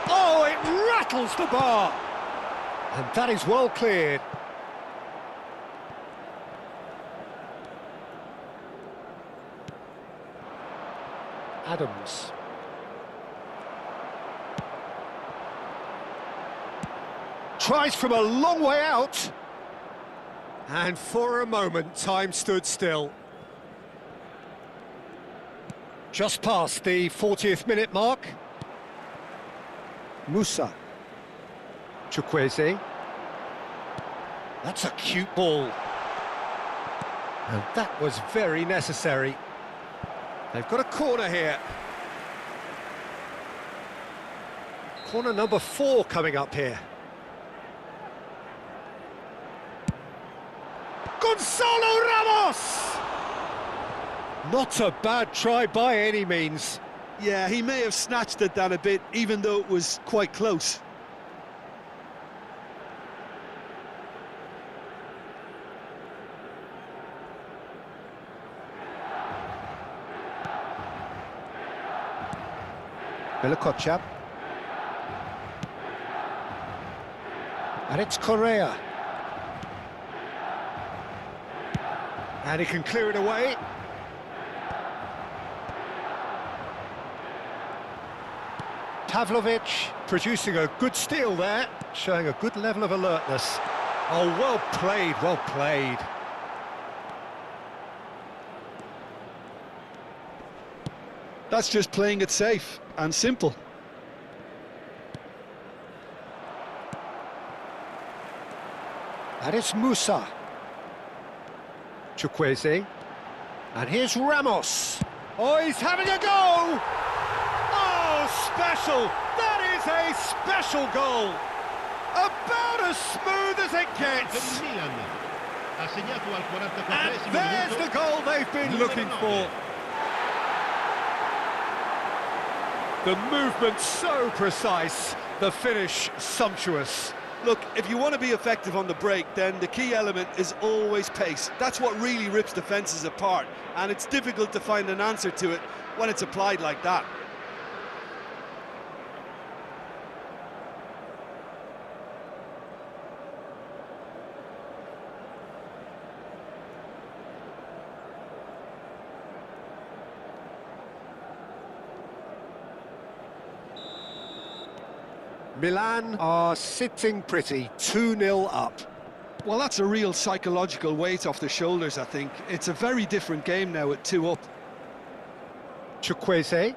Oh, it rattles the bar! And that is well cleared. Adams. Tries from a long way out. And for a moment, time stood still. Just past the 40th minute mark. Musa. Chukwueze. That's a cute ball. And that was very necessary. They've got a corner here. Corner number 4 coming up here. Gonzalo Ramos! Not a bad try by any means. Yeah, he may have snatched at that a bit, even though it was quite close. Milakovic. And it's Correa. And he can clear it away. Pavlovic producing a good steal there, showing a good level of alertness. Oh, well played, well played. That's just playing it safe and simple. And it's Musa. Chukwueze. And here's Ramos. Oh, he's having a go! Oh, special! That is a special goal! About as smooth as it gets! MILAN ha segnato al 44esimo And there's minuto. the goal they've been looking for. The movement so precise, the finish sumptuous. Look, if you want to be effective on the break, then the key element is always pace. That's what really rips defences apart, and it's difficult to find an answer to it when it's applied like that. Milan are sitting pretty, 2-0 up. Well, that's a real psychological weight off the shoulders, I think. It's a very different game now at 2 up. Chukwueze.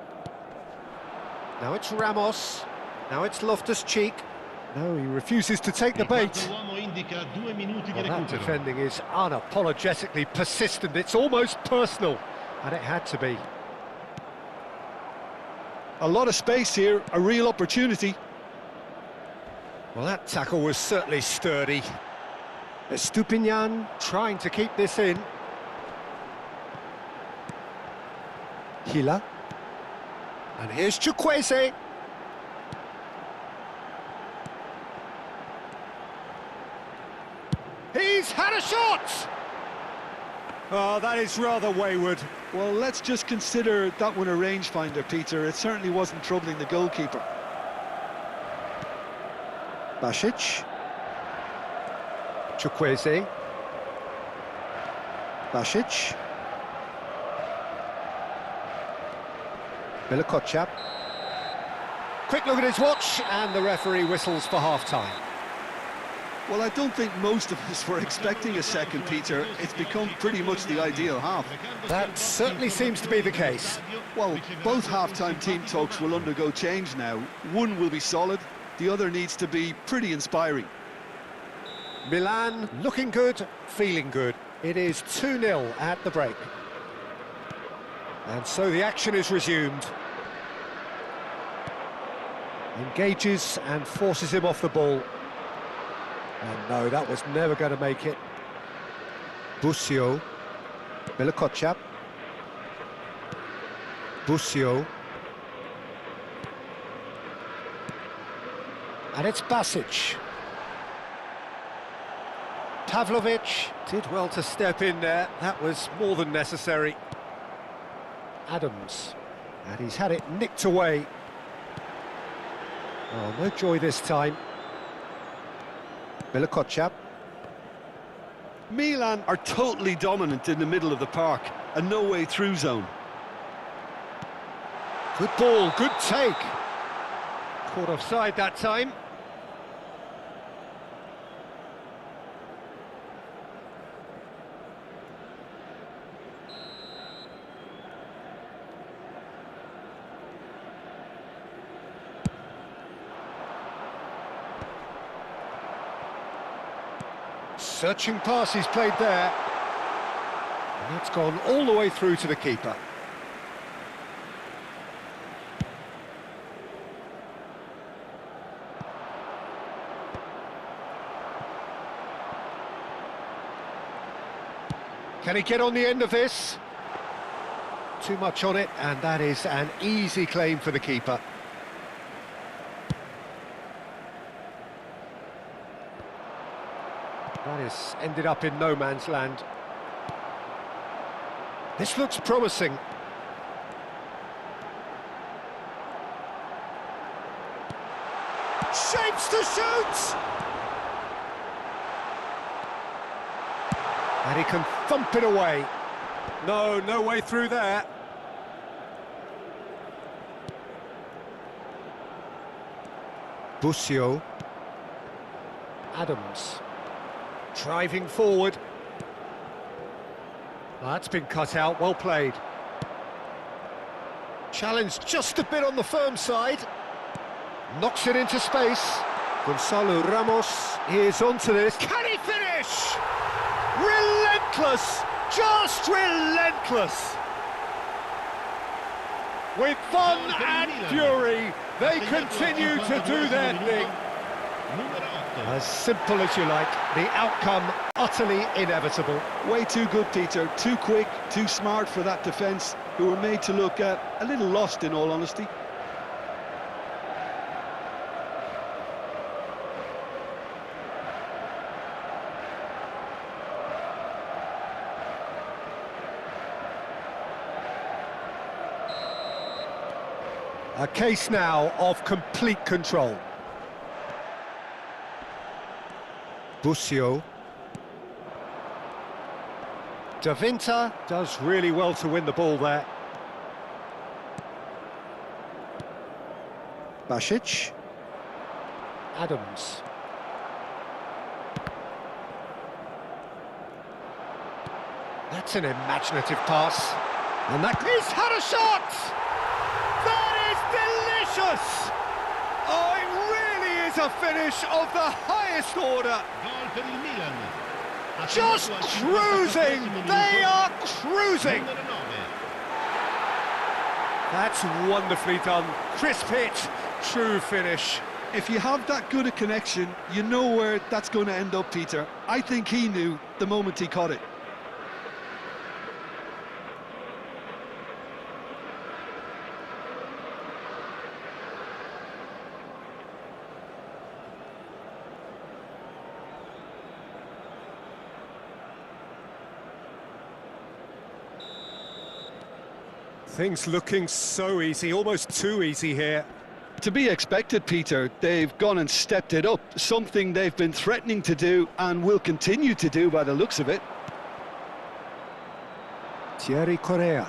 Now it's Ramos. Now it's Loftus-Cheek. No, he refuses to take the Il bait. quarto uomo indica 2 minuti di Well, that recupero. defending is unapologetically persistent. It's almost personal, and it had to be. A lot of space here, a real opportunity. Well, that tackle was certainly sturdy. Estupinian trying to keep this in. Hila. And here's Chukwueze. He's had a shot! Oh, that is rather wayward. Well, let's just consider that one a rangefinder, Peter. It certainly wasn't troubling the goalkeeper. Basic. Chukwueze. Basic. Milakovic. Quick look at his watch, and the referee whistles for half-time. Well, I don't think most of us were expecting a second, Peter. It's become pretty much the ideal half. That certainly seems to be the case. Well, both half-time team talks will undergo change now. One will be solid, the other needs to be pretty inspiring. Milan looking good, feeling good. It is 2-0 at the break. And so the action is resumed. Engages and forces him off the ball. And no, that was never going to make it. Busio. Milakovic. Busio. And it's Basic. Pavlovic did well to step in there. That was more than necessary. Adams. And he's had it nicked away. Oh, no joy this time. Milakovic. Milan are totally dominant in the middle of the park, a no-way through zone. Good ball, good take. Caught offside that time. Searching pass he's played there. And that's gone all the way through to the keeper. Can he get on the end of this? Too much on it, and that is an easy claim for the keeper. That has ended up in no man's land. This looks promising. Shapes to shoot! And he can thump it away. No way through there. Busio. Adams. Driving forward. Well, that's been cut out, well played. Challenged just a bit on the firm side. Knocks it into space. Gonzalo Ramos is onto this. Can he finish? Relentless! Just relentless! With fun and fury, they continue to do their thing. As simple as you like, the outcome utterly inevitable. Way too good, Peter. Too quick, too smart for that defence, who were made to look a little lost, in all honesty. A case now of complete control. Busio. Da Vinta does really well to win the ball there. Basic. Adams. That's an imaginative pass. And that he's had a shot! That is delicious! Oh, it really is a finish of the highest order. Gol per il Milan. Just cruising! They are cruising! Numero 9. That's wonderfully done. Crisp hit, true finish. If you have that good a connection, you know where that's going to end up, Peter. I think he knew the moment he caught it. Things looking so easy, almost too easy here. To be expected, Peter. They've gone and stepped it up, something they've been threatening to do and will continue to do by the looks of it. Thierry Correa.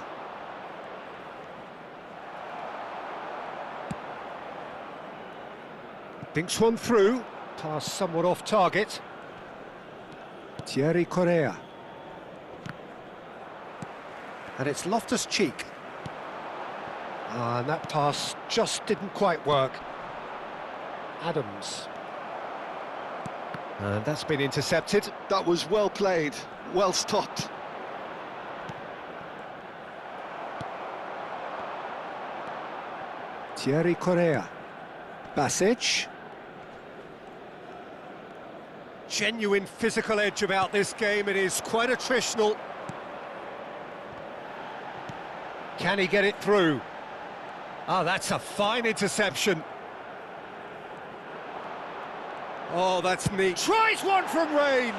Binks one through, pass somewhat off target. Thierry Correa. And it's Loftus-Cheek. And that pass just didn't quite work. Adams. And that's been intercepted. That was well played, well stopped. Thierry Correa. Basic. Genuine physical edge about this game. It is quite attritional. Can he get it through? Oh, that's a fine interception. Oh, that's neat. Tries one from range.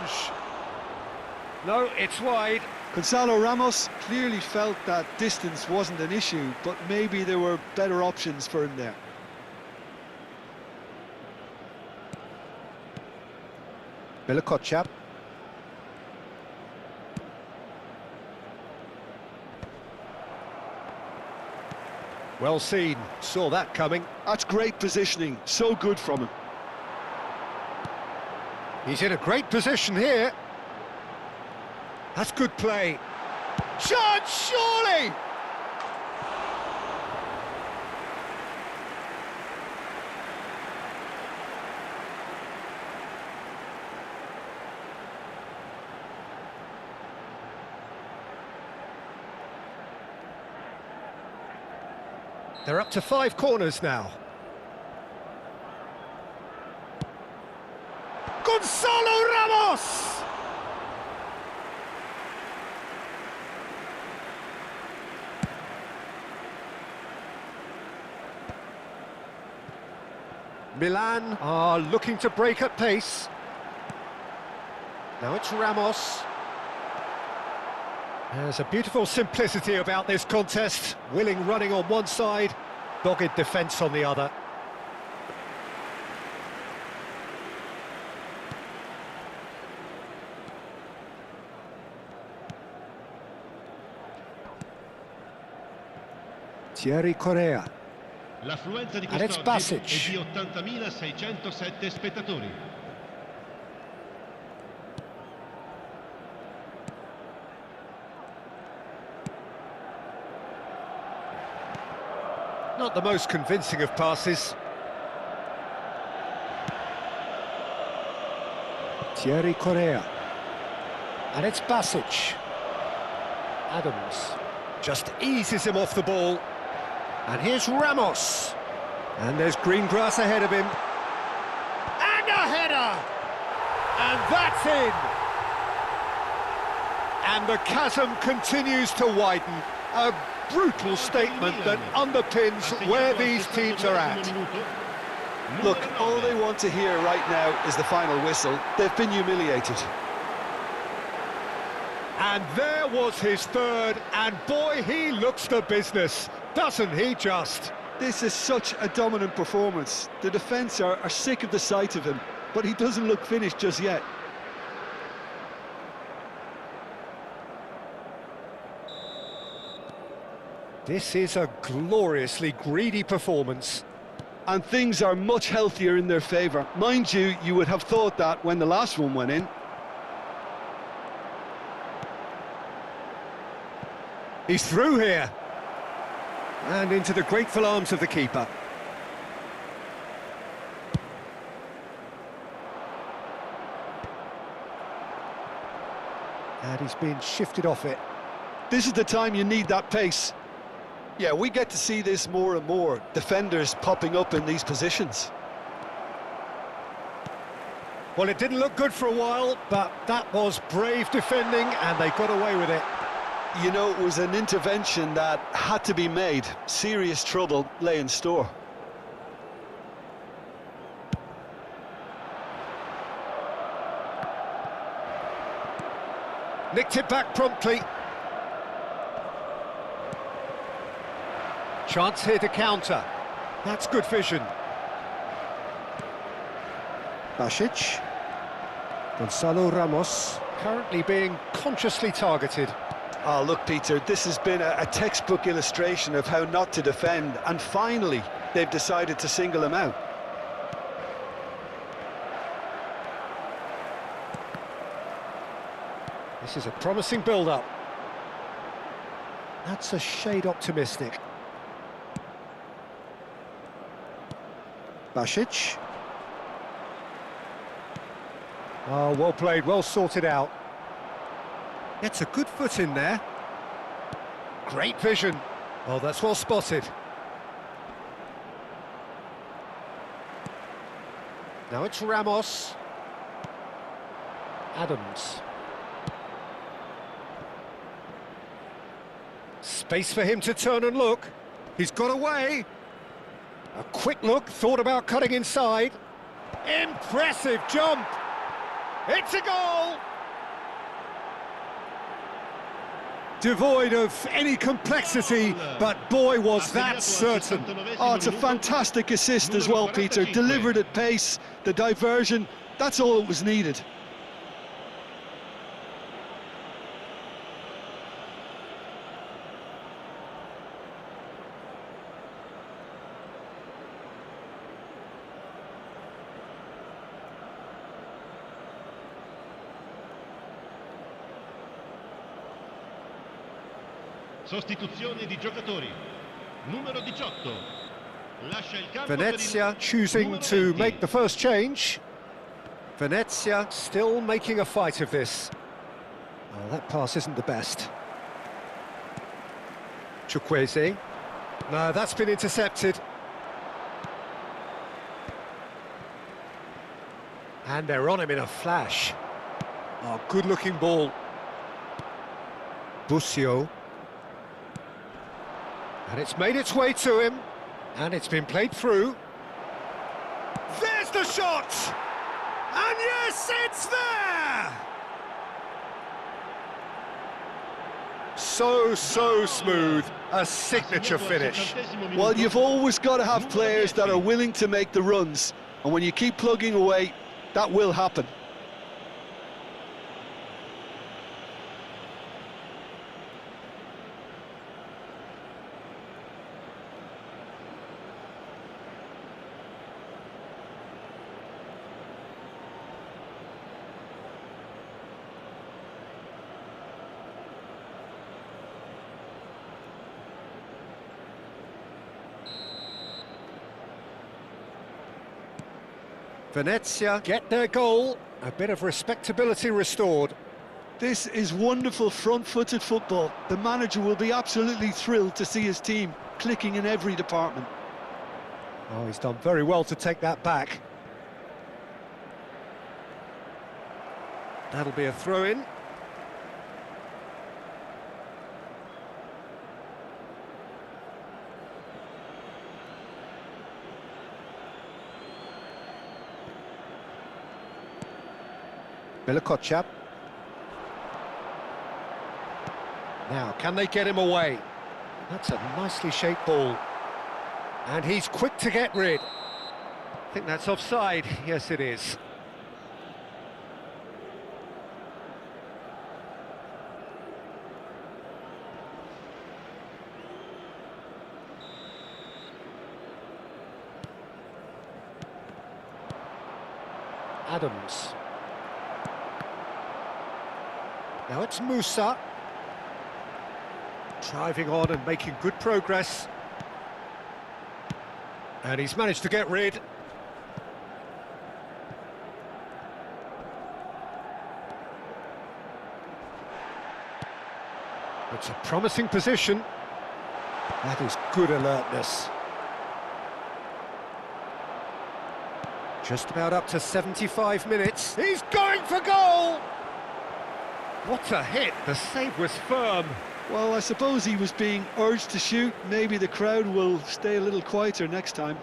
No, it's wide. Gonzalo Ramos clearly felt that distance wasn't an issue, but maybe there were better options for him there. Milakovic. Well seen, saw that coming. That's great positioning, so good from him. He's in a great position here. That's good play. Chance, surely! They're up to 5 corners now. Gonzalo Ramos! Milan are looking to break at pace. Now it's Ramos. There's a beautiful simplicity about this contest. Willing running on one side, dogged defence on the other. Thierry Correa. L'affluenza di And it's quest'oggi Basic. è di 80.607 spettatori. Not the most convincing of passes. Thierry Correa. And it's Basic. Adams just eases him off the ball. And here's Ramos. And there's green grass ahead of him. And a header! And that's in! And the chasm continues to widen. A brutal statement that underpins where these teams are at. Look, all they want to hear right now is the final whistle. They've been humiliated. And there was his third, and boy, he looks the business, doesn't he just? This is such a dominant performance. The defence are sick of the sight of him, but he doesn't look finished just yet. This is a gloriously greedy performance. And things are much healthier in their favour. Mind you, you would have thought that when the last one went in. He's through here. And into the grateful arms of the keeper. And he's been shifted off it. This is the time you need that pace. Yeah, we get to see this more and more. Defenders popping up in these positions. Well, it didn't look good for a while, but that was brave defending, and they got away with it. You know, it was an intervention that had to be made. Serious trouble lay in store. Nicked it back promptly. Chance here to counter. That's good vision. Basic. Gonzalo Ramos, currently being consciously targeted. Oh, look, Peter, this has been a textbook illustration of how not to defend, and finally, they've decided to single him out. This is a promising build-up. That's a shade optimistic. Basic. Oh, well played, well sorted out. Gets a good foot in there. Great vision. Well, that's well spotted. Now it's Ramos. Adams. Space for him to turn and look. He's got away. A quick look, thought about cutting inside. Impressive jump. It's a goal. Devoid of any complexity, but boy, was that certain. Oh, it's a fantastic assist as well, Peter. Delivered at pace, the diversion, that's all that was needed. Sostituzione di giocatori. Numero 18. Lascia il campo Venezia per il choosing numero to 20. make the first change. Venezia still making a fight of this. Well, that pass isn't the best. Chukwueze. No, that's been intercepted. And they're on him in a flash. Oh, good-looking ball. Busio. And it's made its way to him. And it's been played through. There's the shot! And yes, it's there! So smooth. A signature finish. Well, you've always got to have players that are willing to make the runs. And when you keep plugging away, that will happen. Venezia get their goal. A bit of respectability restored. This is wonderful front-footed football. The manager will be absolutely thrilled to see his team clicking in every department. Oh, he's done very well to take that back. That'll be a throw-in. Milikochap. Now, can they get him away? That's a nicely shaped ball. And he's quick to get rid. I think that's offside. Yes, it is. Adams. Now it's Musa. Driving on and making good progress. And he's managed to get rid. It's a promising position. That is good alertness. Just about up to 75 minutes. He's going for goal! What a hit! The save was firm. Well, I suppose he was being urged to shoot. Maybe the crowd will stay a little quieter next time.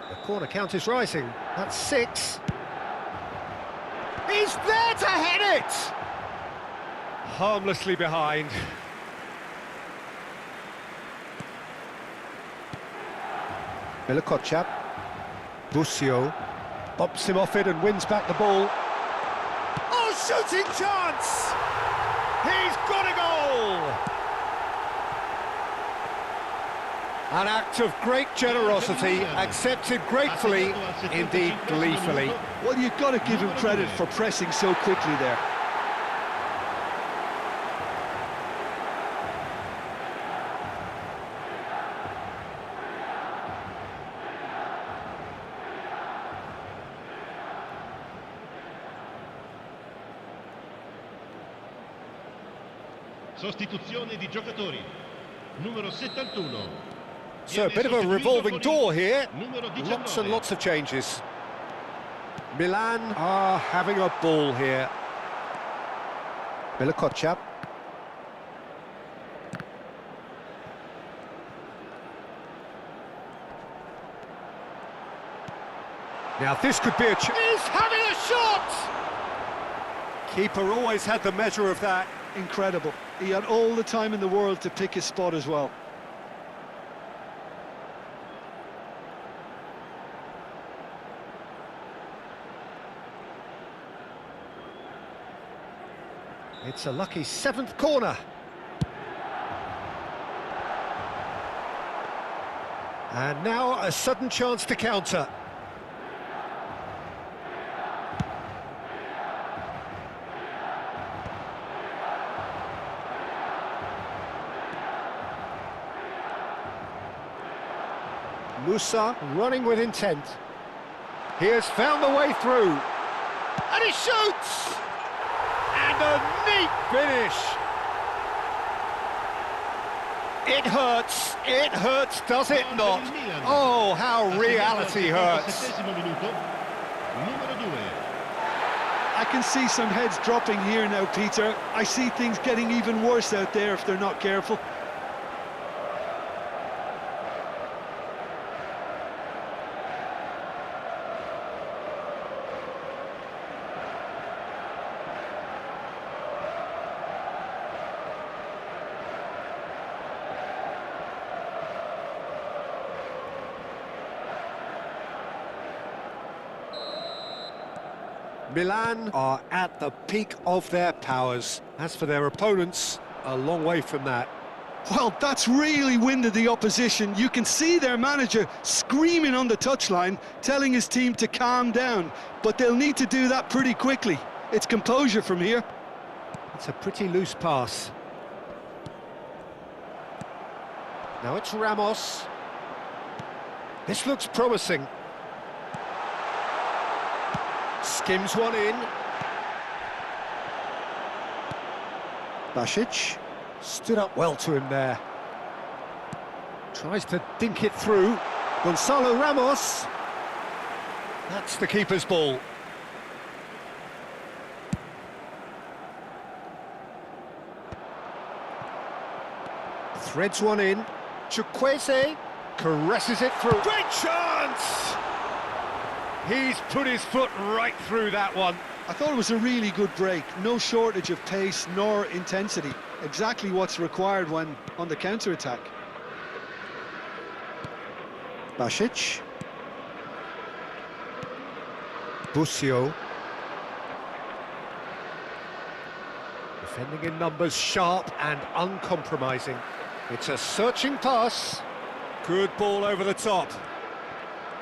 The corner count is rising. That's 6. He's there to head it! Harmlessly behind. Milikochap. Busio bumps him off it and wins back the ball. Oh, shooting chance! He's got a goal! An act of great generosity, accepted gratefully, indeed gleefully. Well, you've got to give him credit for pressing so quickly there. Sostituzione di giocatori. Numero 71. So a bit of a revolving door here. Lots and lots of changes. Milan are having a ball here. Milikochap. Now this could be a chance. He's having a shot! Keeper always had the measure of that. Incredible. He had all the time in the world to pick his spot as well. It's a lucky 7th corner. And now a sudden chance to counter. Musa running with intent. He has found the way through. And he shoots! And a neat finish! It hurts, does it not? Oh, how reality hurts. I can see some heads dropping here now, Peter. I see things getting even worse out there if they're not careful. Milan are at the peak of their powers. As for their opponents, a long way from that. Well, that's really winded the opposition. You can see their manager screaming on the touchline, telling his team to calm down. But they'll need to do that pretty quickly. It's composure from here. It's a pretty loose pass. Now it's Ramos. This looks promising. Skims one in. Basic stood up well to him there. Tries to dink it through. Gonzalo Ramos. That's the keeper's ball. Threads one in. Chukwueze caresses it through. Great chance! He's put his foot right through that one. I thought it was a really good break. No shortage of pace nor intensity. Exactly what's required when on the counter-attack. Basic. Busio. Defending in numbers, sharp and uncompromising. It's a searching pass. Good ball over the top.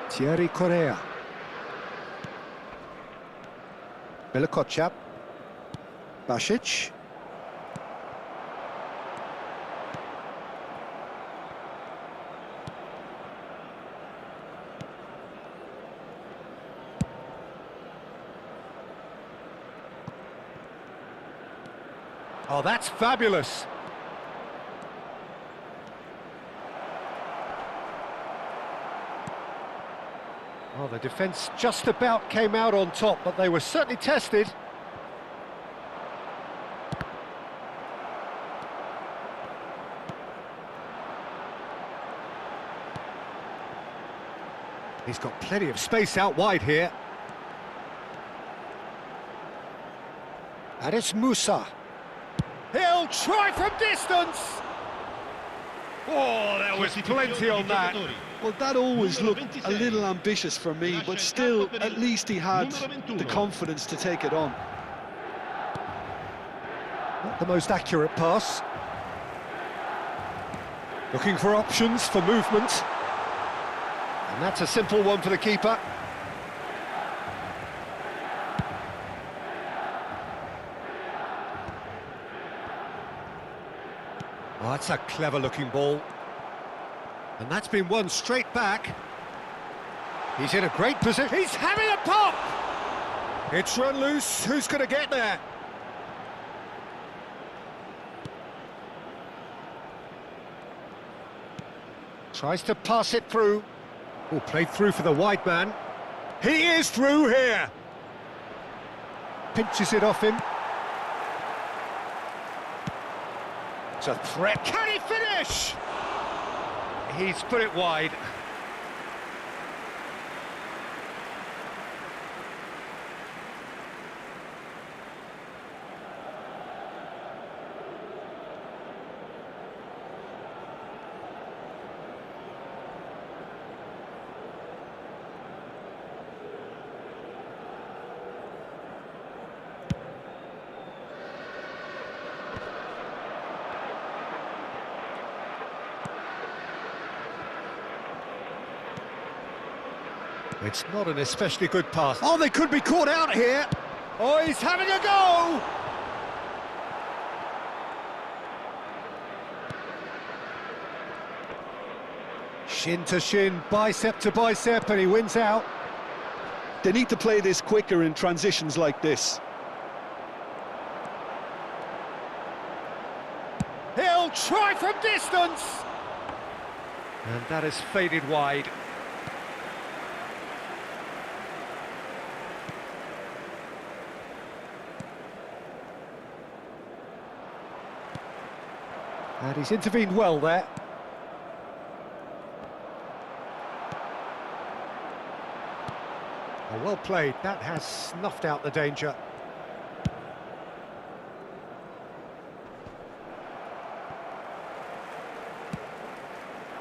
Thierry Correa. Milakovic. Basic. Oh, that's fabulous. Well, the defence just about came out on top, but they were certainly tested. He's got plenty of space out wide here. And it's Musa. He'll try from distance! Oh, there was plenty on that. Well, that always looked a little ambitious for me, but still, at least he had the confidence to take it on. Not the most accurate pass. Looking for options for movement. And that's a simple one for the keeper. Oh, that's a clever-looking ball. And that's been won straight back. He's in a great position. He's having a pop! It's run loose. Who's going to get there? Tries to pass it through. Oh, played through for the wide man. He is through here. Pinches it off him. It's a threat. Can he finish? He's put it wide. It's not an especially good pass. Oh, they could be caught out here. Oh, he's having a go! Shin to shin, bicep to bicep, and he wins out. They need to play this quicker in transitions like this. He'll try from distance! And that is faded wide. And he's intervened well there. Oh, well played. That has snuffed out the danger.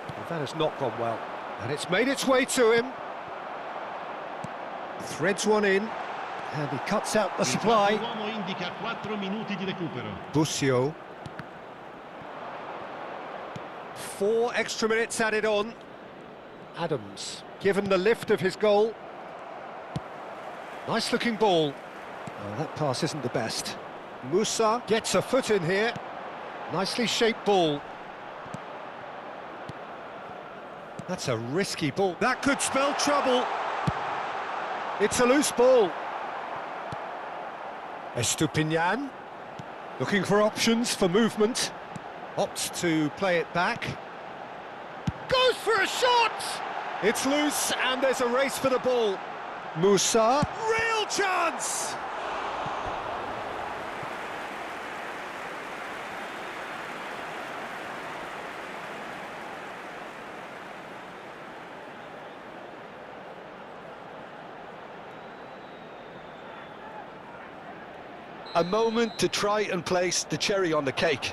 Well, that has not gone well. And it's made its way to him. Threads one in. And he cuts out the supply. L'uomo indica 4 minuti di recupero. Busio. 4 extra minutes added on. Adams, given the lift of his goal. Nice looking ball. Oh, that pass isn't the best. Musa gets a foot in here. Nicely shaped ball. That's a risky ball. That could spell trouble. It's a loose ball. Estupinian, looking for options for movement. Opts to play it back. Goes for a shot! It's loose and there's a race for the ball. Musa, real chance! A moment to try and place the cherry on the cake.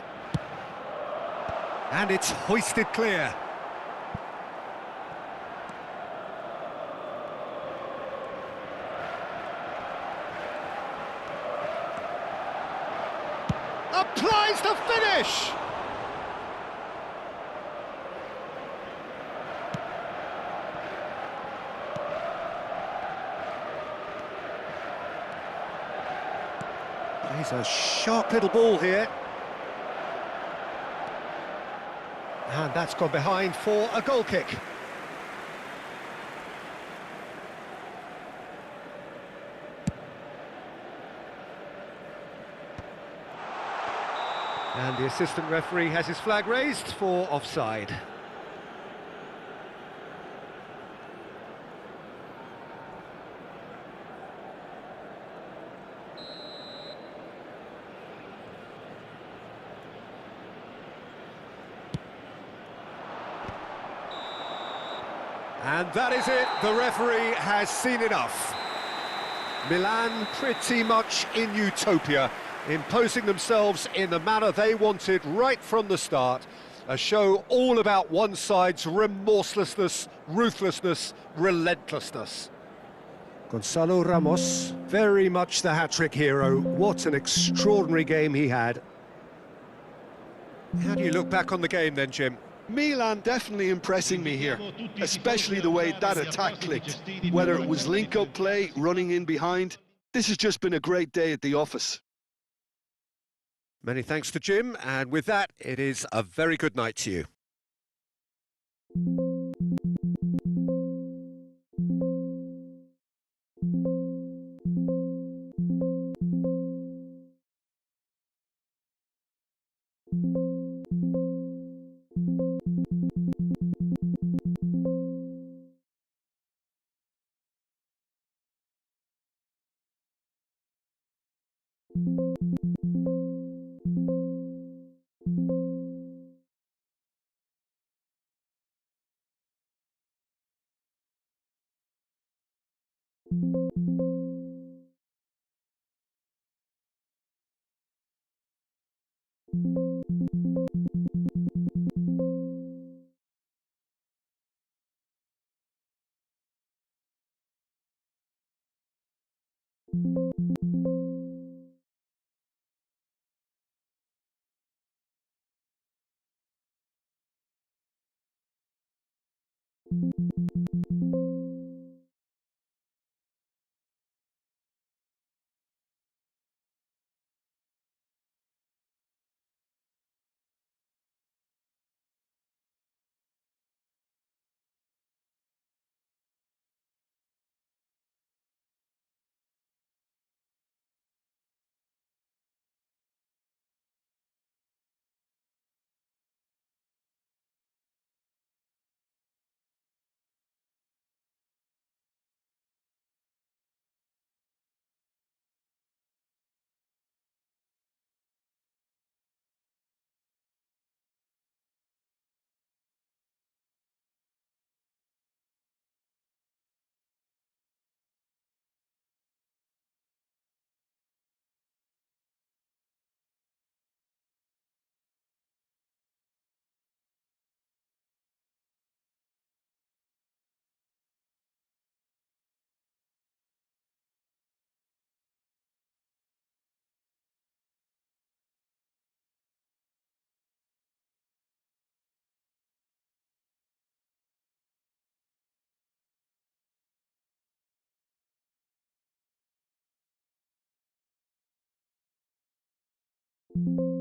And it's hoisted clear. Applies the finish! Plays a sharp little ball here. And that's gone behind for a goal kick. And the assistant referee has his flag raised for offside. And that is it, the referee has seen enough. Milan pretty much in utopia, imposing themselves in the manner they wanted right from the start. A show all about one side's remorselessness, ruthlessness, relentlessness. Gonzalo Ramos, very much the hat-trick hero. What an extraordinary game he had. How do you look back on the game then, Jim? Milan definitely impressing me here, especially the way that attack clicked. Whether it was link-up play, running in behind, this has just been a great day at the office. Many thanks to Jim, and with that, it is a very good night to you. You